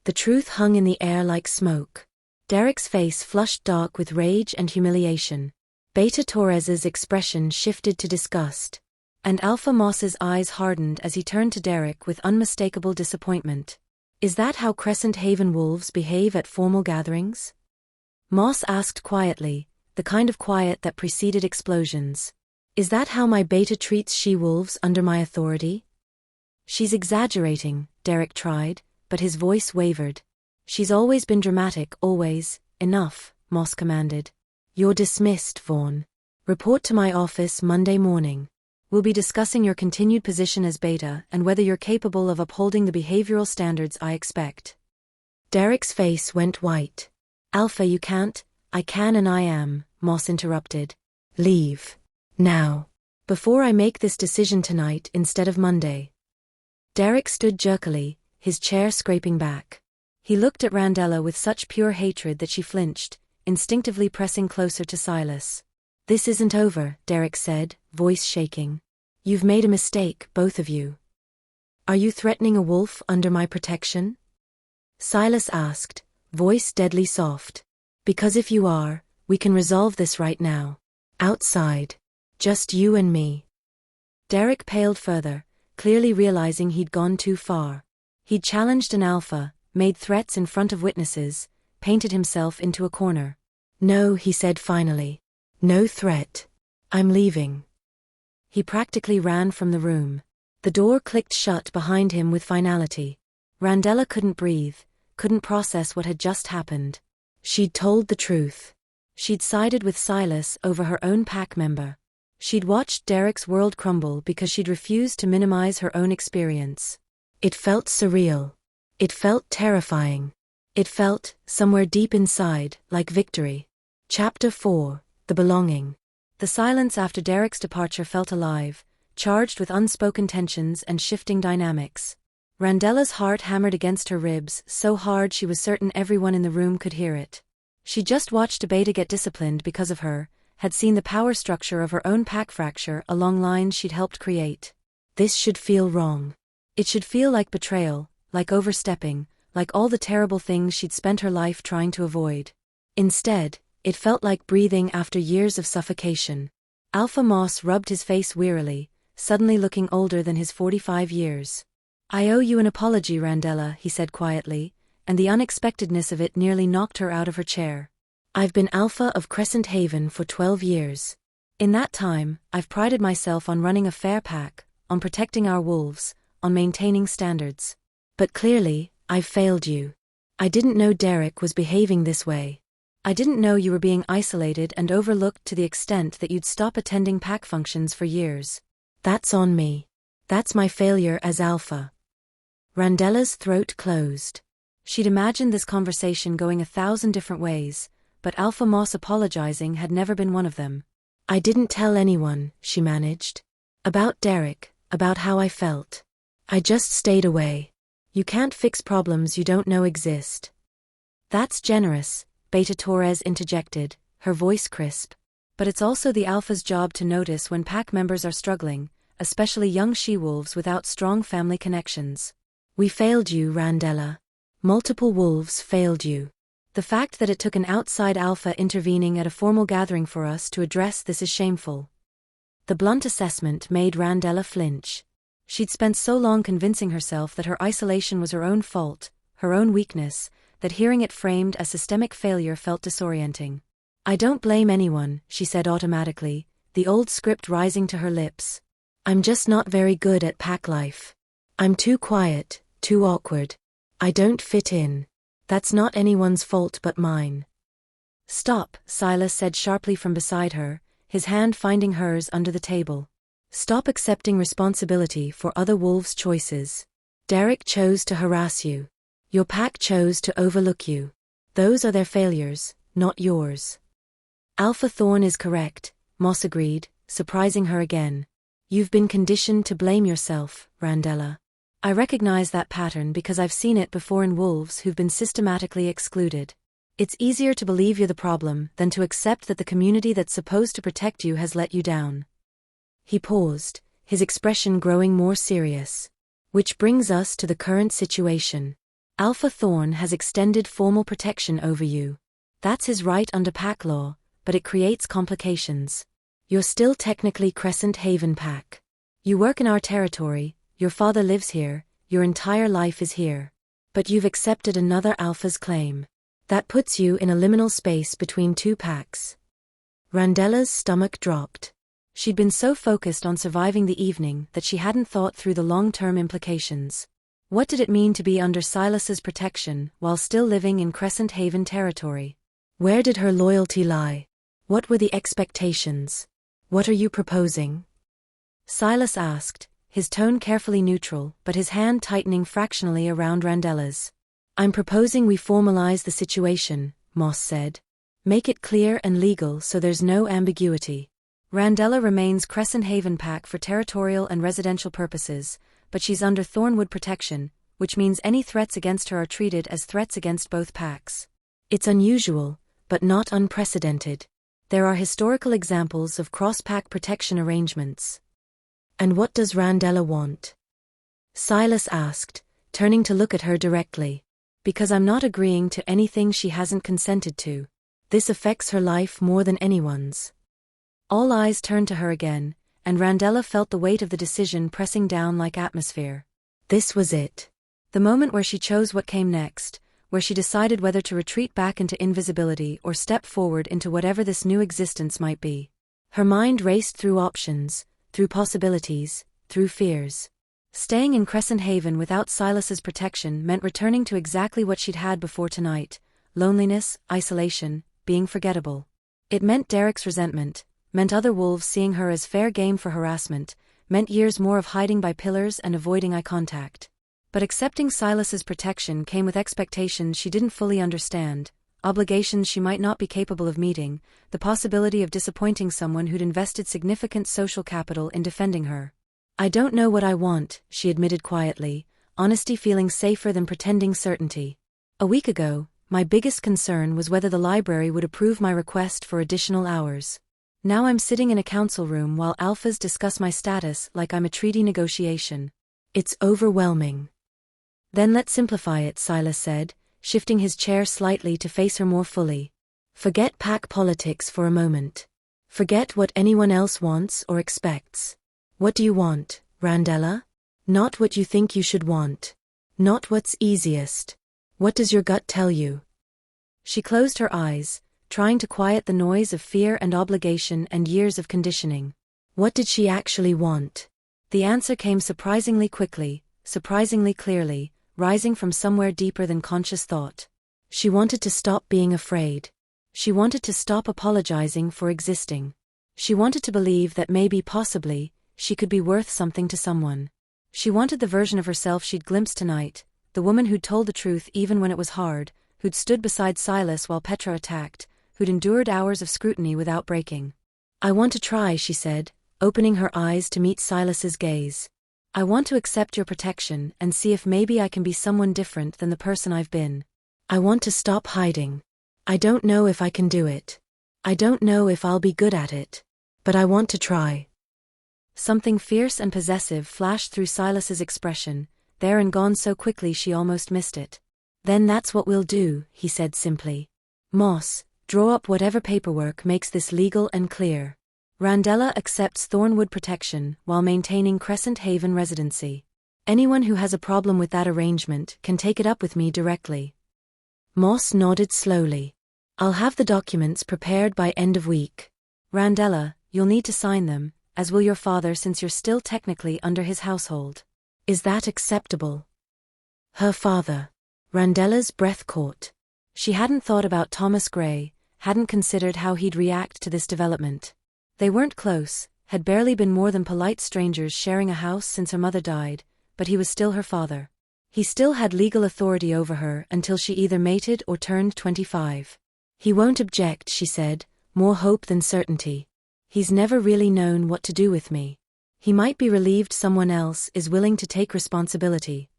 The truth hung in the air like smoke. Derek's face flushed dark with rage and humiliation. Beta Torres's expression shifted to disgust. And Alpha Moss's eyes hardened as he turned to Derek with unmistakable disappointment. Is that how Crescent Haven wolves behave at formal gatherings? Moss asked quietly, the kind of quiet that preceded explosions. Is that how my beta treats she-wolves under my authority? She's exaggerating, Derek tried, but his voice wavered. She's always been dramatic, always. Enough, Moss commanded. You're dismissed, Vaughn. Report to my office Monday morning. We'll be discussing your continued position as beta and whether you're capable of upholding the behavioral standards I expect. Derek's face went white. Alpha, you can't. I can and I am, Moss interrupted. Leave. Now. Before I make this decision tonight instead of Monday. Derek stood jerkily, his chair scraping back. He looked at Randella with such pure hatred that she flinched, instinctively pressing closer to Silas. This isn't over, Derek said, voice shaking. You've made a mistake, both of you. Are you threatening a wolf under my protection? Silas asked, voice deadly soft. Because if you are, we can resolve this right now. Outside. Just you and me. Derek paled further, clearly realizing he'd gone too far. He'd challenged an alpha, made threats in front of witnesses, painted himself into a corner. No, he said finally. No threat. I'm leaving. He practically ran from the room. The door clicked shut behind him with finality. Randella couldn't breathe, couldn't process what had just happened. She'd told the truth. She'd sided with Silas over her own pack member. She'd watched Derek's world crumble because she'd refused to minimize her own experience. It felt surreal. It felt terrifying. It felt, somewhere deep inside, like victory. Chapter 4. The Belonging. The silence after Derek's departure felt alive, charged with unspoken tensions and shifting dynamics. Randella's heart hammered against her ribs so hard she was certain everyone in the room could hear it. She just watched a beta get disciplined because of her, had seen the power structure of her own pack fracture along lines she'd helped create. This should feel wrong. It should feel like betrayal, like overstepping, like all the terrible things she'd spent her life trying to avoid. Instead, it felt like breathing after years of suffocation. Alpha Moss rubbed his face wearily, suddenly looking older than his 45 years. I owe you an apology, Randella, he said quietly, and the unexpectedness of it nearly knocked her out of her chair. I've been Alpha of Crescent Haven for 12 years. In that time, I've prided myself on running a fair pack, on protecting our wolves, on maintaining standards. But clearly, I've failed you. I didn't know Derek was behaving this way. I didn't know you were being isolated and overlooked to the extent that you'd stop attending pack functions for years. That's on me. That's my failure as Alpha. Randella's throat closed. She'd imagined this conversation going 1,000 different ways, but Alpha Moss apologizing had never been one of them. I didn't tell anyone, she managed. About Derek, about how I felt. I just stayed away. You can't fix problems you don't know exist. That's generous, Beta Torres interjected, her voice crisp. But it's also the alpha's job to notice when pack members are struggling, especially young she-wolves without strong family connections. We failed you, Randella. Multiple wolves failed you. The fact that it took an outside alpha intervening at a formal gathering for us to address this is shameful. The blunt assessment made Randella flinch. She'd spent so long convincing herself that her isolation was her own fault, her own weakness, that hearing it framed as systemic failure felt disorienting. I don't blame anyone, she said automatically, the old script rising to her lips. I'm just not very good at pack life. I'm too quiet, too awkward. I don't fit in. That's not anyone's fault but mine. Stop, Silas said sharply from beside her, his hand finding hers under the table. Stop accepting responsibility for other wolves' choices. Derek chose to harass you. Your pack chose to overlook you. Those are their failures, not yours. Alpha Thorn is correct, Moss agreed, surprising her again. You've been conditioned to blame yourself, Randella. I recognize that pattern because I've seen it before in wolves who've been systematically excluded. It's easier to believe you're the problem than to accept that the community that's supposed to protect you has let you down. He paused, his expression growing more serious. Which brings us to the current situation. Alpha Thorn has extended formal protection over you. That's his right under pack law, but it creates complications. You're still technically Crescent Haven pack. You work in our territory, your father lives here, your entire life is here. But you've accepted another alpha's claim. That puts you in a liminal space between two packs. Randella's stomach dropped. She'd been so focused on surviving the evening that she hadn't thought through the long-term implications. What did it mean to be under Silas's protection while still living in Crescent Haven territory? Where did her loyalty lie? What were the expectations? What are you proposing? Silas asked, his tone carefully neutral but his hand tightening fractionally around Randella's. I'm proposing we formalize the situation, Moss said. Make it clear and legal so there's no ambiguity. Randella remains Crescent Haven pack for territorial and residential purposes, but she's under Thornwood protection, which means any threats against her are treated as threats against both packs. It's unusual, but not unprecedented. There are historical examples of cross-pack protection arrangements. And what does Randella want? Silas asked, turning to look at her directly. Because I'm not agreeing to anything she hasn't consented to. This affects her life more than anyone's. All eyes turned to her again, and Randella felt the weight of the decision pressing down like atmosphere. This was it. The moment where she chose what came next, where she decided whether to retreat back into invisibility or step forward into whatever this new existence might be. Her mind raced through options, through possibilities, through fears. Staying in Crescent Haven without Silas's protection meant returning to exactly what she'd had before tonight: loneliness, isolation, being forgettable. It meant Derek's resentment, meant other wolves seeing her as fair game for harassment, meant years more of hiding by pillars and avoiding eye contact. But accepting Silas's protection came with expectations she didn't fully understand, obligations she might not be capable of meeting, the possibility of disappointing someone who'd invested significant social capital in defending her. I don't know what I want, she admitted quietly, honesty feeling safer than pretending certainty. A week ago, my biggest concern was whether the library would approve my request for additional hours. Now I'm sitting in a council room while alphas discuss my status like I'm a treaty negotiation. It's overwhelming. Then let's simplify it, Silas said, shifting his chair slightly to face her more fully. Forget pack politics for a moment. Forget what anyone else wants or expects. What do you want, Randella? Not what you think you should want. Not what's easiest. What does your gut tell you? She closed her eyes, trying to quiet the noise of fear and obligation and years of conditioning. What did she actually want? The answer came surprisingly quickly, surprisingly clearly, rising from somewhere deeper than conscious thought. She wanted to stop being afraid. She wanted to stop apologizing for existing. She wanted to believe that maybe, possibly, she could be worth something to someone. She wanted the version of herself she'd glimpsed tonight, the woman who'd told the truth even when it was hard, who'd stood beside Silas while Petra attacked, who'd endured hours of scrutiny without breaking. I want to try, she said, opening her eyes to meet Silas's gaze. I want to accept your protection and see if maybe I can be someone different than the person I've been. I want to stop hiding. I don't know if I can do it. I don't know if I'll be good at it. But I want to try. Something fierce and possessive flashed through Silas's expression, there and gone so quickly she almost missed it. Then that's what we'll do, he said simply. Moss, draw up whatever paperwork makes this legal and clear. Randella accepts Thornwood protection while maintaining Crescent Haven residency. Anyone who has a problem with that arrangement can take it up with me directly. Moss nodded slowly. I'll have the documents prepared by end of week. Randella, you'll need to sign them, as will your father since you're still technically under his household. Is that acceptable? Her father. Randella's breath caught. She hadn't thought about Thomas Gray, hadn't considered how he'd react to this development. They weren't close, had barely been more than polite strangers sharing a house since her mother died, but he was still her father. He still had legal authority over her until she either mated or turned 25. He won't object, she said, more hope than certainty. He's never really known what to do with me. He might be relieved someone else is willing to take responsibility.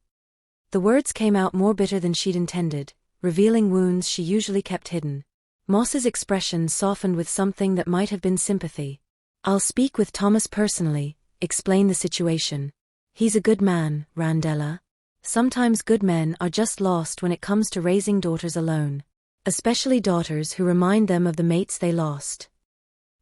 The words came out more bitter than she'd intended, revealing wounds she usually kept hidden. Moss's expression softened with something that might have been sympathy. I'll speak with Thomas personally, explain the situation. He's a good man, Randella. Sometimes good men are just lost when it comes to raising daughters alone. Especially daughters who remind them of the mates they lost.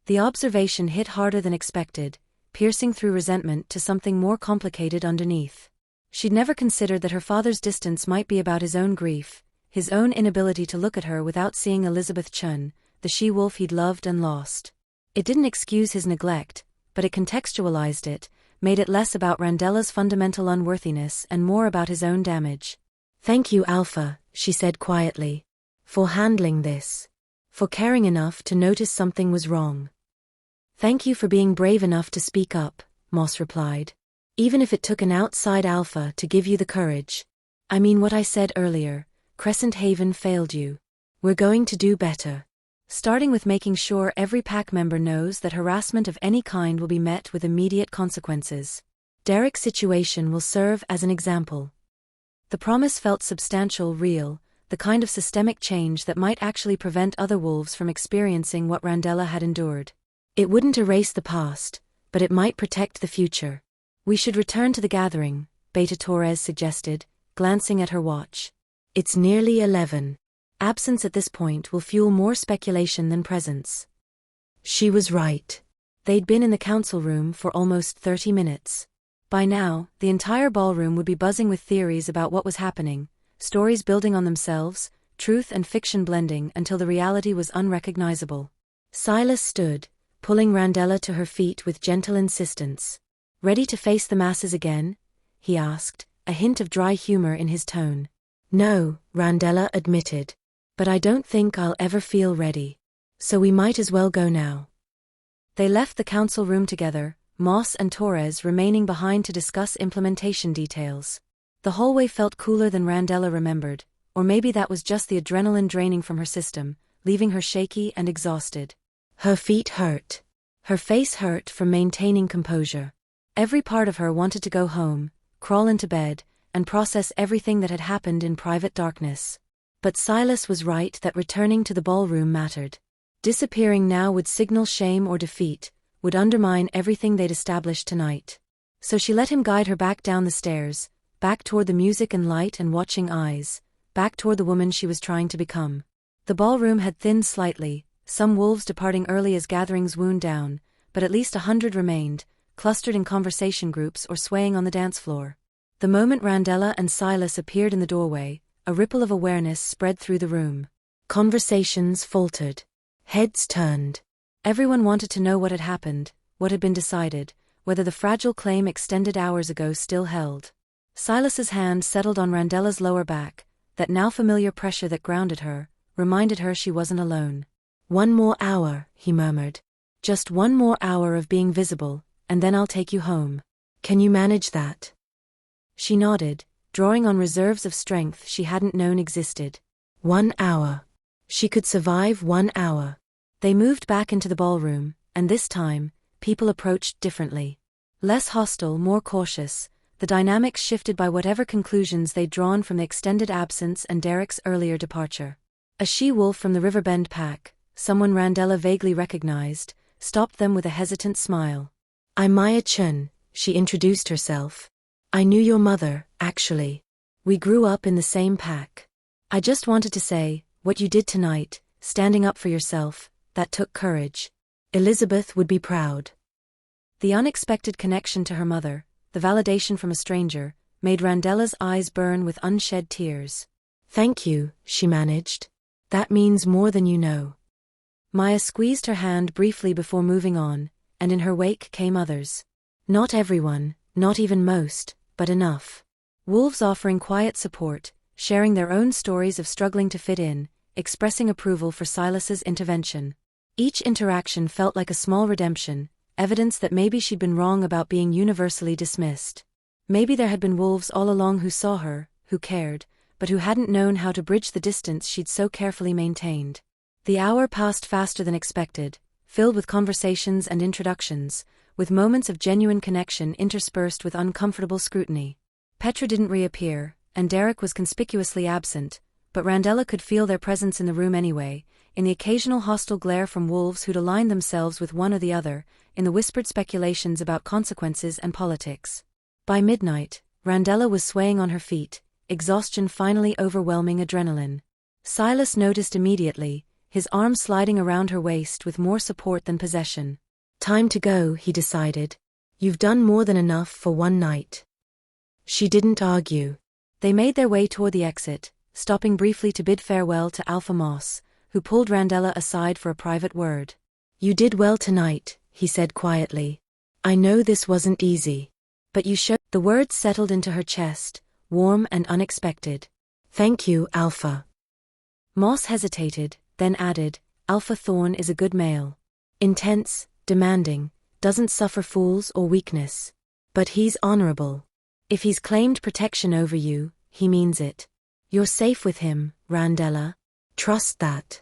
The observation hit harder than expected, piercing through resentment to something more complicated underneath. She'd never considered that her father's distance might be about his own grief, his own inability to look at her without seeing Elizabeth Chun, the she-wolf he'd loved and lost. It didn't excuse his neglect, but it contextualized it, made it less about Randella's fundamental unworthiness and more about his own damage. Thank you, Alpha, she said quietly, for handling this. For caring enough to notice something was wrong. Thank you for being brave enough to speak up, Moss replied. Even if it took an outside Alpha to give you the courage. I mean what I said earlier, Crescent Haven failed you. We're going to do better. Starting with making sure every pack member knows that harassment of any kind will be met with immediate consequences. Derek's situation will serve as an example. The promise felt substantial, real, the kind of systemic change that might actually prevent other wolves from experiencing what Randella had endured. It wouldn't erase the past, but it might protect the future. We should return to the gathering, Beta Torres suggested, glancing at her watch. It's nearly 11. Absence at this point will fuel more speculation than presence. She was right. They'd been in the council room for almost 30 minutes. By now, the entire ballroom would be buzzing with theories about what was happening, stories building on themselves, truth and fiction blending until the reality was unrecognizable. Silas stood, pulling Randella to her feet with gentle insistence. Ready to face the masses again? He asked, a hint of dry humor in his tone. No, Randella admitted. But I don't think I'll ever feel ready. So we might as well go now. They left the council room together, Moss and Torres remaining behind to discuss implementation details. The hallway felt cooler than Randella remembered, or maybe that was just the adrenaline draining from her system, leaving her shaky and exhausted. Her feet hurt. Her face hurt from maintaining composure. Every part of her wanted to go home, crawl into bed, and process everything that had happened in private darkness. But Silas was right that returning to the ballroom mattered. Disappearing now would signal shame or defeat, would undermine everything they'd established tonight. So she let him guide her back down the stairs, back toward the music and light and watching eyes, back toward the woman she was trying to become. The ballroom had thinned slightly, some wolves departing early as gatherings wound down, but at least 100 remained, clustered in conversation groups or swaying on the dance floor. The moment Randella and Silas appeared in the doorway, a ripple of awareness spread through the room. Conversations faltered. Heads turned. Everyone wanted to know what had happened, what had been decided, whether the fragile claim extended hours ago still held. Silas's hand settled on Randella's lower back, that now familiar pressure that grounded her, reminded her she wasn't alone. 1 more hour, he murmured. Just 1 more hour of being visible, and then I'll take you home. Can you manage that? She nodded, drawing on reserves of strength she hadn't known existed. 1 hour. She could survive 1 hour. They moved back into the ballroom, and this time, people approached differently. Less hostile, more cautious, the dynamics shifted by whatever conclusions they'd drawn from the extended absence and Derek's earlier departure. A she-wolf from the Riverbend pack, someone Randella vaguely recognized, stopped them with a hesitant smile. "I'm Maya Chun," she introduced herself. "I knew your mother, actually. We grew up in the same pack. I just wanted to say, what you did tonight, standing up for yourself, that took courage. Elizabeth would be proud." The unexpected connection to her mother, the validation from a stranger, made Randella's eyes burn with unshed tears. "Thank you," she managed. "That means more than you know." Maya squeezed her hand briefly before moving on, and in her wake came others. Not everyone, not even most, but enough. Wolves offering quiet support, sharing their own stories of struggling to fit in, expressing approval for Silas's intervention. Each interaction felt like a small redemption, evidence that maybe she'd been wrong about being universally dismissed. Maybe there had been wolves all along who saw her, who cared, but who hadn't known how to bridge the distance she'd so carefully maintained. The hour passed faster than expected, filled with conversations and introductions, with moments of genuine connection interspersed with uncomfortable scrutiny. Petra didn't reappear, and Derek was conspicuously absent, but Randella could feel their presence in the room anyway, in the occasional hostile glare from wolves who'd aligned themselves with one or the other, in the whispered speculations about consequences and politics. By midnight, Randella was swaying on her feet, exhaustion finally overwhelming adrenaline. Silas noticed immediately, his arm sliding around her waist with more support than possession. "Time to go," he decided. "You've done more than enough for one night." She didn't argue. They made their way toward the exit, stopping briefly to bid farewell to Alpha Moss, who pulled Randella aside for a private word. "You did well tonight," he said quietly. "I know this wasn't easy. But you showed—" The words settled into her chest, warm and unexpected. "Thank you, Alpha." Moss hesitated, then added, "Alpha Thorn is a good male. Intense, demanding, doesn't suffer fools or weakness. But he's honorable. If he's claimed protection over you, he means it. You're safe with him, Randella. Trust that."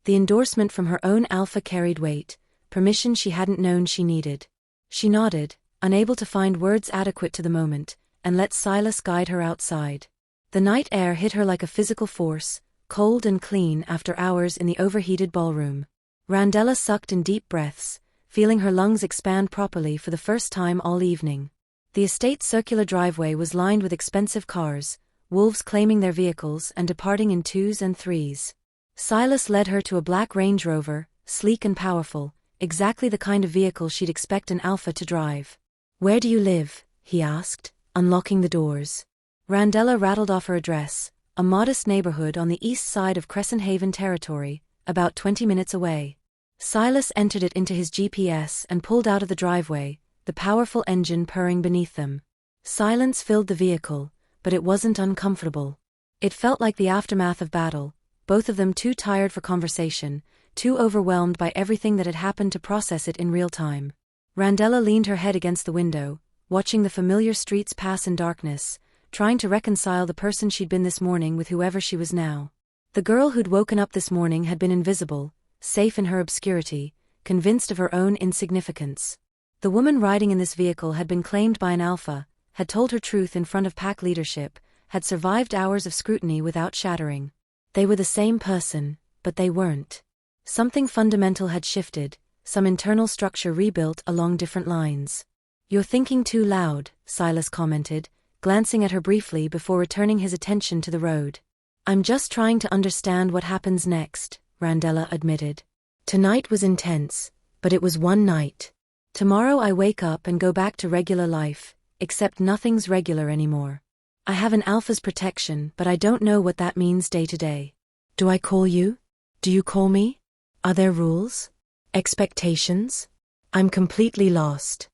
The endorsement from her own Alpha carried weight, permission she hadn't known she needed. She nodded, unable to find words adequate to the moment, and let Silas guide her outside. The night air hit her like a physical force, cold and clean after hours in the overheated ballroom. Randella sucked in deep breaths, feeling her lungs expand properly for the first time all evening. The estate's circular driveway was lined with expensive cars, wolves claiming their vehicles and departing in twos and threes. Silas led her to a black Range Rover, sleek and powerful, exactly the kind of vehicle she'd expect an Alpha to drive. "Where do you live?" he asked, unlocking the doors. Randella rattled off her address, a modest neighborhood on the east side of Crescent Haven territory, about 20 minutes away. Silas entered it into his GPS and pulled out of the driveway, the powerful engine purring beneath them. Silence filled the vehicle, but it wasn't uncomfortable. It felt like the aftermath of battle, both of them too tired for conversation, too overwhelmed by everything that had happened to process it in real time. Randella leaned her head against the window, watching the familiar streets pass in darkness, trying to reconcile the person she'd been this morning with whoever she was now. The girl who'd woken up this morning had been invisible, safe in her obscurity, convinced of her own insignificance. The woman riding in this vehicle had been claimed by an Alpha, had told her truth in front of pack leadership, had survived hours of scrutiny without shattering. They were the same person, but they weren't. Something fundamental had shifted, some internal structure rebuilt along different lines. "You're thinking too loud," Silas commented, glancing at her briefly before returning his attention to the road. "I'm just trying to understand what happens next," Randella admitted. "Tonight was intense, but it was one night. Tomorrow I wake up and go back to regular life, except nothing's regular anymore. I have an Alpha's protection, but I don't know what that means day to day." "Do I call you? Do you call me? Are there rules? Expectations? I'm completely lost."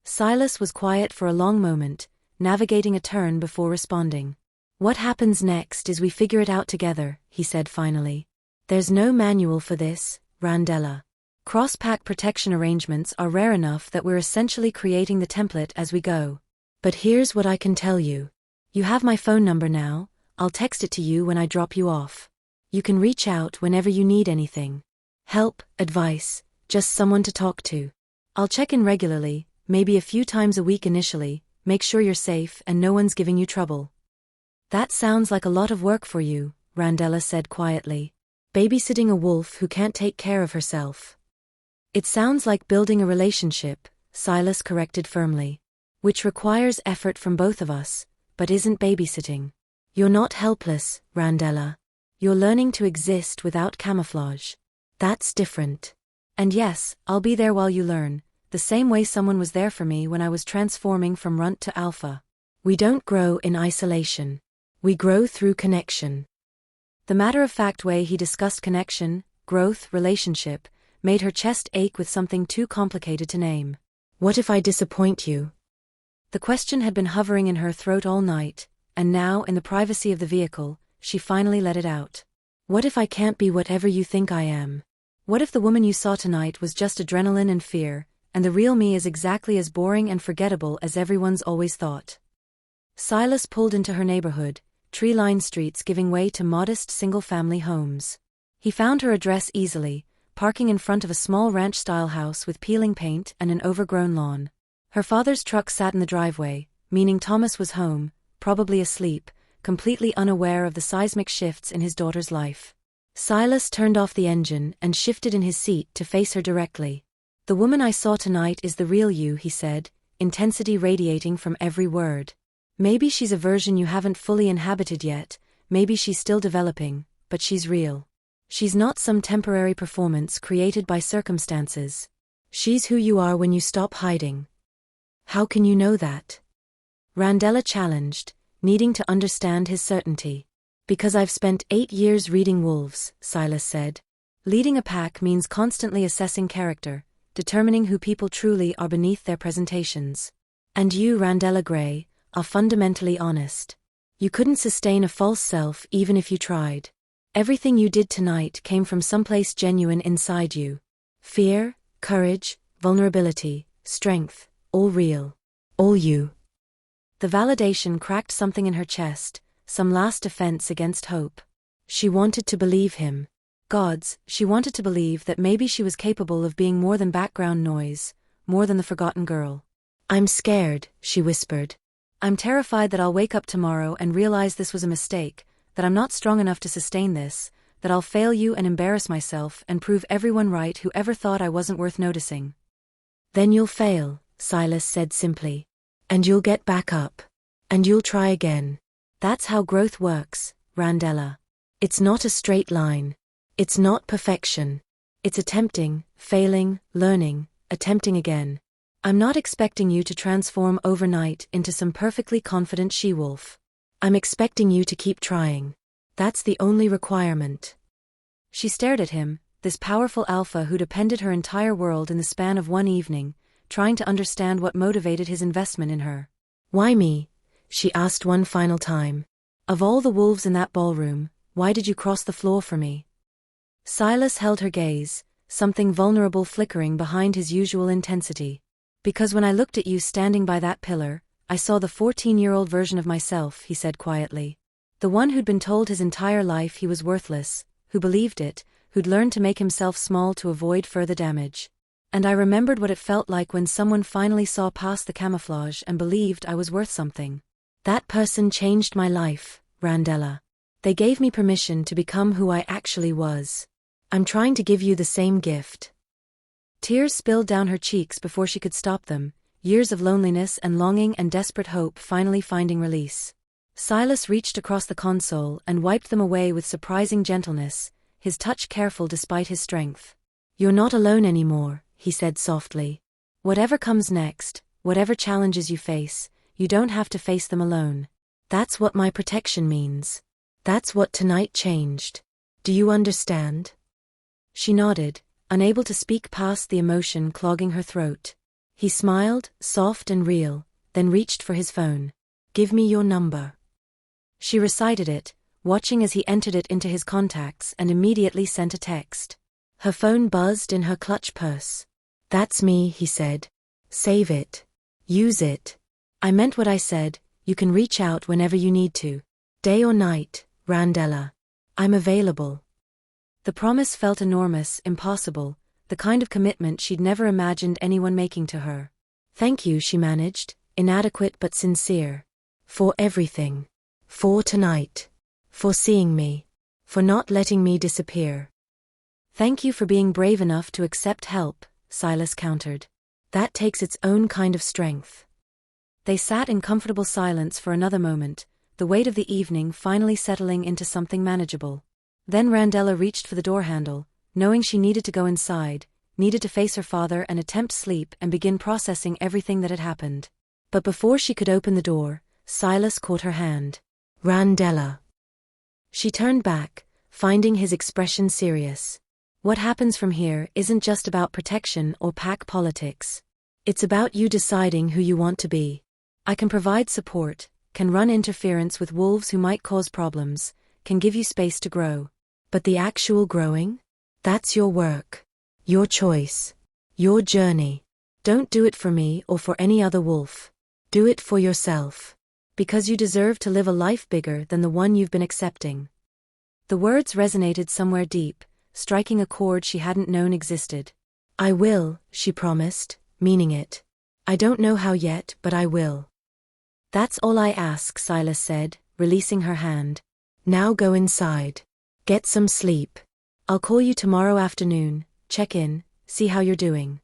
Silas was quiet for a long moment, navigating a turn before responding. "What happens next is we figure it out together," he said finally. "There's no manual for this, Randella. Cross-pack protection arrangements are rare enough that we're essentially creating the template as we go. But here's what I can tell you. You have my phone number now, I'll text it to you when I drop you off. You can reach out whenever you need anything. Help, advice, just someone to talk to. I'll check in regularly, maybe a few times a week initially, make sure you're safe and no one's giving you trouble. That sounds like a lot of work for you, Randella said quietly. Babysitting a wolf who can't take care of herself. It sounds like building a relationship, Silas corrected firmly. Which requires effort from both of us, but isn't babysitting. You're not helpless, Randella. You're learning to exist without camouflage. That's different. And yes, I'll be there while you learn, the same way someone was there for me when I was transforming from runt to alpha. We don't grow in isolation. We grow through connection. The matter-of-fact way he discussed connection, growth, relationship, made her chest ache with something too complicated to name. What if I disappoint you? The question had been hovering in her throat all night, and now, in the privacy of the vehicle, she finally let it out. What if I can't be whatever you think I am? What if the woman you saw tonight was just adrenaline and fear, and the real me is exactly as boring and forgettable as everyone's always thought? Silas pulled into her neighborhood, tree-lined streets giving way to modest single-family homes. He found her address easily, parking in front of a small ranch-style house with peeling paint and an overgrown lawn. Her father's truck sat in the driveway, meaning Thomas was home, probably asleep, completely unaware of the seismic shifts in his daughter's life. Silas turned off the engine and shifted in his seat to face her directly. The woman I saw tonight is the real you, he said, intensity radiating from every word. Maybe she's a version you haven't fully inhabited yet, maybe she's still developing, but she's real. She's not some temporary performance created by circumstances. She's who you are when you stop hiding. How can you know that? Randella challenged, needing to understand his certainty. Because I've spent 8 years reading wolves, Silas said. Leading a pack means constantly assessing character, determining who people truly are beneath their presentations. And you, Randella Gray, are fundamentally honest. You couldn't sustain a false self even if you tried. Everything you did tonight came from someplace genuine inside you. Fear, courage, vulnerability, strength. All real. All you. The validation cracked something in her chest, some last defense against hope. She wanted to believe him. Gods, she wanted to believe that maybe she was capable of being more than background noise, more than the forgotten girl. I'm scared, she whispered. I'm terrified that I'll wake up tomorrow and realize this was a mistake, that I'm not strong enough to sustain this, that I'll fail you and embarrass myself and prove everyone right who ever thought I wasn't worth noticing. Then you'll fail, Silas said simply. And you'll get back up. And you'll try again. That's how growth works, Randella. It's not a straight line. It's not perfection. It's attempting, failing, learning, attempting again. I'm not expecting you to transform overnight into some perfectly confident she-wolf. I'm expecting you to keep trying. That's the only requirement. She stared at him, this powerful alpha who depended her entire world in the span of one evening, trying to understand what motivated his investment in her. Why me? She asked one final time. Of all the wolves in that ballroom, why did you cross the floor for me? Silas held her gaze, something vulnerable flickering behind his usual intensity. Because when I looked at you standing by that pillar, I saw the 14-year-old version of myself, he said quietly. The one who'd been told his entire life he was worthless, who believed it, who'd learned to make himself small to avoid further damage. And I remembered what it felt like when someone finally saw past the camouflage and believed I was worth something. That person changed my life, Randella. They gave me permission to become who I actually was. I'm trying to give you the same gift. Tears spilled down her cheeks before she could stop them, years of loneliness and longing and desperate hope finally finding release. Silas reached across the console and wiped them away with surprising gentleness, his touch careful despite his strength. You're not alone anymore, he said softly. Whatever comes next, whatever challenges you face, you don't have to face them alone. That's what my protection means. That's what tonight changed. Do you understand? She nodded, unable to speak past the emotion clogging her throat. He smiled, soft and real, then reached for his phone. Give me your number. She recited it, watching as he entered it into his contacts and immediately sent a text. Her phone buzzed in her clutch purse. That's me, he said. Save it. Use it. I meant what I said, you can reach out whenever you need to. Day or night, Randella. I'm available. The promise felt enormous, impossible, the kind of commitment she'd never imagined anyone making to her. "Thank you," she managed, inadequate but sincere. "For everything. For tonight. For seeing me. For not letting me disappear." "Thank you for being brave enough to accept help," Silas countered. "That takes its own kind of strength." They sat in comfortable silence for another moment, the weight of the evening finally settling into something manageable. Then Randella reached for the door handle, knowing she needed to go inside, needed to face her father and attempt sleep and begin processing everything that had happened. But before she could open the door, Silas caught her hand. "Randella." She turned back, finding his expression serious. "What happens from here isn't just about protection or pack politics. It's about you deciding who you want to be. I can provide support, can run interference with wolves who might cause problems, can give you space to grow. But the actual growing? That's your work. Your choice. Your journey. Don't do it for me or for any other wolf. Do it for yourself. Because you deserve to live a life bigger than the one you've been accepting." The words resonated somewhere deep, striking a chord she hadn't known existed. "I will," she promised, meaning it. "I don't know how yet, but I will." "That's all I ask," Silas said, releasing her hand. "Now go inside. Get some sleep. I'll call you tomorrow afternoon, check in, see how you're doing."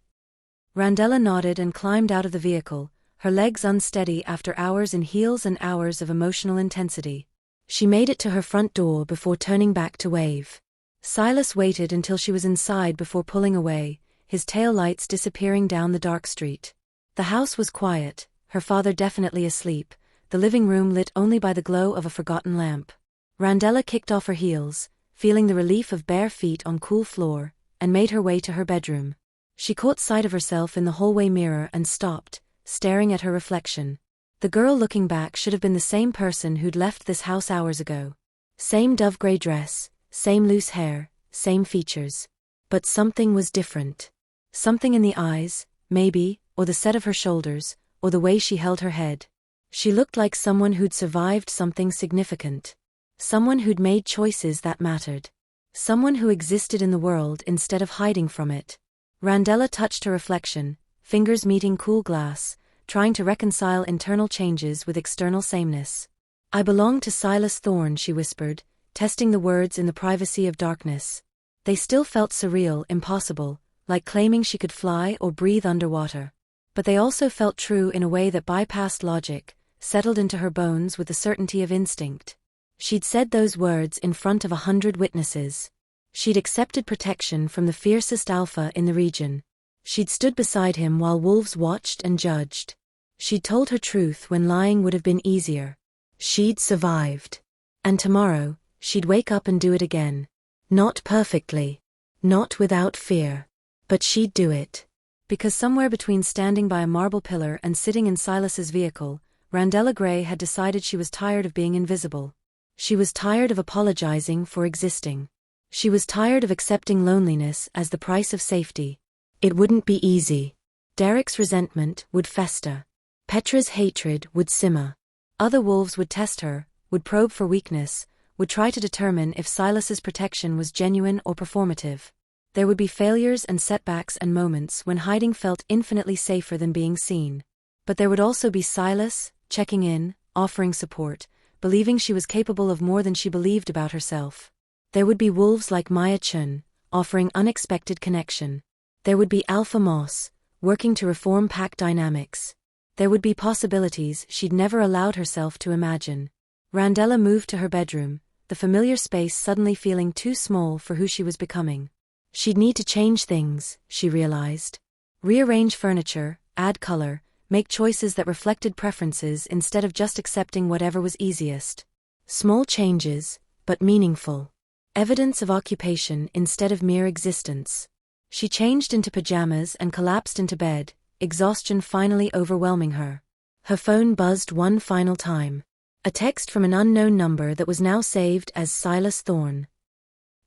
Randella nodded and climbed out of the vehicle, her legs unsteady after hours in heels and hours of emotional intensity. She made it to her front door before turning back to wave. Silas waited until she was inside before pulling away, his tail lights disappearing down the dark street. The house was quiet, her father definitely asleep, the living room lit only by the glow of a forgotten lamp. Randella kicked off her heels, feeling the relief of bare feet on cool floor, and made her way to her bedroom. She caught sight of herself in the hallway mirror and stopped, staring at her reflection. The girl looking back should have been the same person who'd left this house hours ago. Same dove-gray dress, same loose hair, same features. But something was different. Something in the eyes, maybe, or the set of her shoulders, or the way she held her head. She looked like someone who'd survived something significant. Someone who'd made choices that mattered. Someone who existed in the world instead of hiding from it. Randella touched her reflection, fingers meeting cool glass, trying to reconcile internal changes with external sameness. "I belong to Silas Thorne," she whispered, testing the words in the privacy of darkness. They still felt surreal, impossible, like claiming she could fly or breathe underwater. But they also felt true in a way that bypassed logic, settled into her bones with the certainty of instinct. She'd said those words in front of 100 witnesses. She'd accepted protection from the fiercest alpha in the region. She'd stood beside him while wolves watched and judged. She'd told her truth when lying would have been easier. She'd survived. And tomorrow, she'd wake up and do it again. Not perfectly. Not without fear. But she'd do it. Because somewhere between standing by a marble pillar and sitting in Silas's vehicle, Randella Gray had decided she was tired of being invisible. She was tired of apologizing for existing. She was tired of accepting loneliness as the price of safety. It wouldn't be easy. Derek's resentment would fester. Petra's hatred would simmer. Other wolves would test her, would probe for weakness, would try to determine if Silas's protection was genuine or performative. There would be failures and setbacks and moments when hiding felt infinitely safer than being seen. But there would also be Silas, checking in, offering support, believing she was capable of more than she believed about herself. There would be wolves like Maya Chun, offering unexpected connection. There would be Alpha Moss, working to reform pack dynamics. There would be possibilities she'd never allowed herself to imagine. Randella moved to her bedroom, the familiar space suddenly feeling too small for who she was becoming. She'd need to change things, she realized. Rearrange furniture, add color, make choices that reflected preferences instead of just accepting whatever was easiest. Small changes, but meaningful. Evidence of occupation instead of mere existence. She changed into pajamas and collapsed into bed, exhaustion finally overwhelming her. Her phone buzzed one final time. A text from an unknown number that was now saved as Silas Thorne.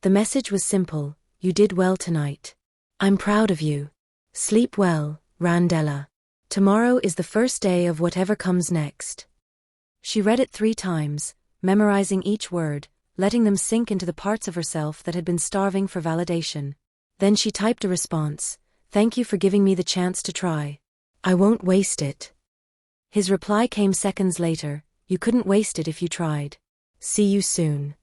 The message was simple: "You did well tonight. I'm proud of you. Sleep well, Randella. Tomorrow is the first day of whatever comes next." She read it 3 times, memorizing each word, letting them sink into the parts of herself that had been starving for validation. Then she typed a response, "Thank you for giving me the chance to try. I won't waste it." His reply came seconds later, "You couldn't waste it if you tried. See you soon."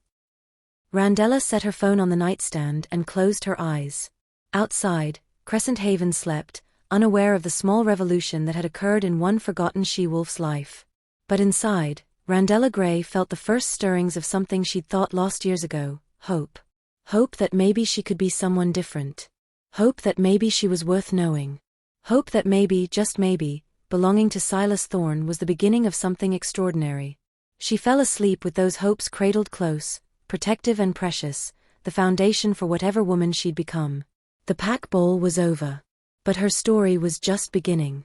Randella set her phone on the nightstand and closed her eyes. Outside, Crescent Haven slept, unaware of the small revolution that had occurred in one forgotten she-wolf's life. But inside, Randella Gray felt the first stirrings of something she'd thought lost years ago: hope. Hope that maybe she could be someone different. Hope that maybe she was worth knowing. Hope that maybe, just maybe, belonging to Silas Thorne was the beginning of something extraordinary. She fell asleep with those hopes cradled close, protective and precious, the foundation for whatever woman she'd become. The pack bowl was over. But her story was just beginning.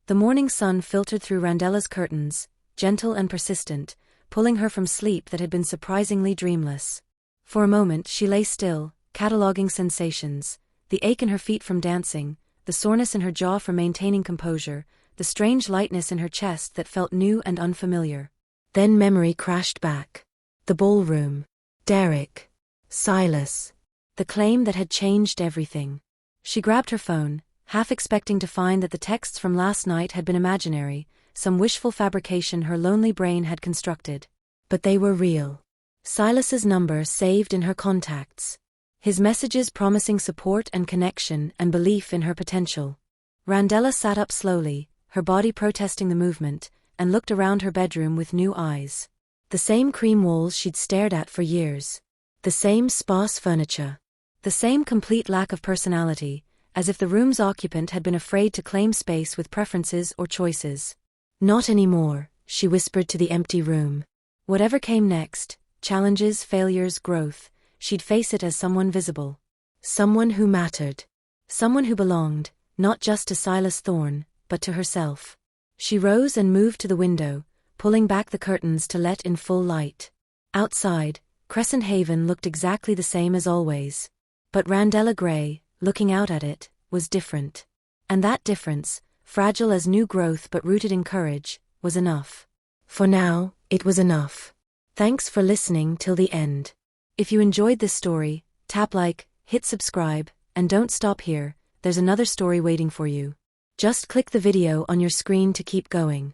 The morning sun filtered through Randella's curtains, gentle and persistent, pulling her from sleep that had been surprisingly dreamless. For a moment she lay still, cataloging sensations, the ache in her feet from dancing, the soreness in her jaw from maintaining composure, the strange lightness in her chest that felt new and unfamiliar. Then memory crashed back. The ballroom. Derek. Silas. The claim that had changed everything. She grabbed her phone, half expecting to find that the texts from last night had been imaginary, some wishful fabrication her lonely brain had constructed. But they were real. Silas's number saved in her contacts. His messages promising support and connection and belief in her potential. Randella sat up slowly, her body protesting the movement, and looked around her bedroom with new eyes. The same cream walls she'd stared at for years. The same sparse furniture. The same complete lack of personality, as if the room's occupant had been afraid to claim space with preferences or choices. "Not anymore," she whispered to the empty room. Whatever came next, challenges, failures, growth, she'd face it as someone visible. Someone who mattered. Someone who belonged, not just to Silas Thorne, but to herself. She rose and moved to the window, pulling back the curtains to let in full light. Outside, Crescent Haven looked exactly the same as always. But Randella Gray, looking out at it, was different. And that difference, fragile as new growth but rooted in courage, was enough. For now, it was enough. Thanks for listening till the end. If you enjoyed this story, tap like, hit subscribe, and don't stop here, there's another story waiting for you. Just click the video on your screen to keep going.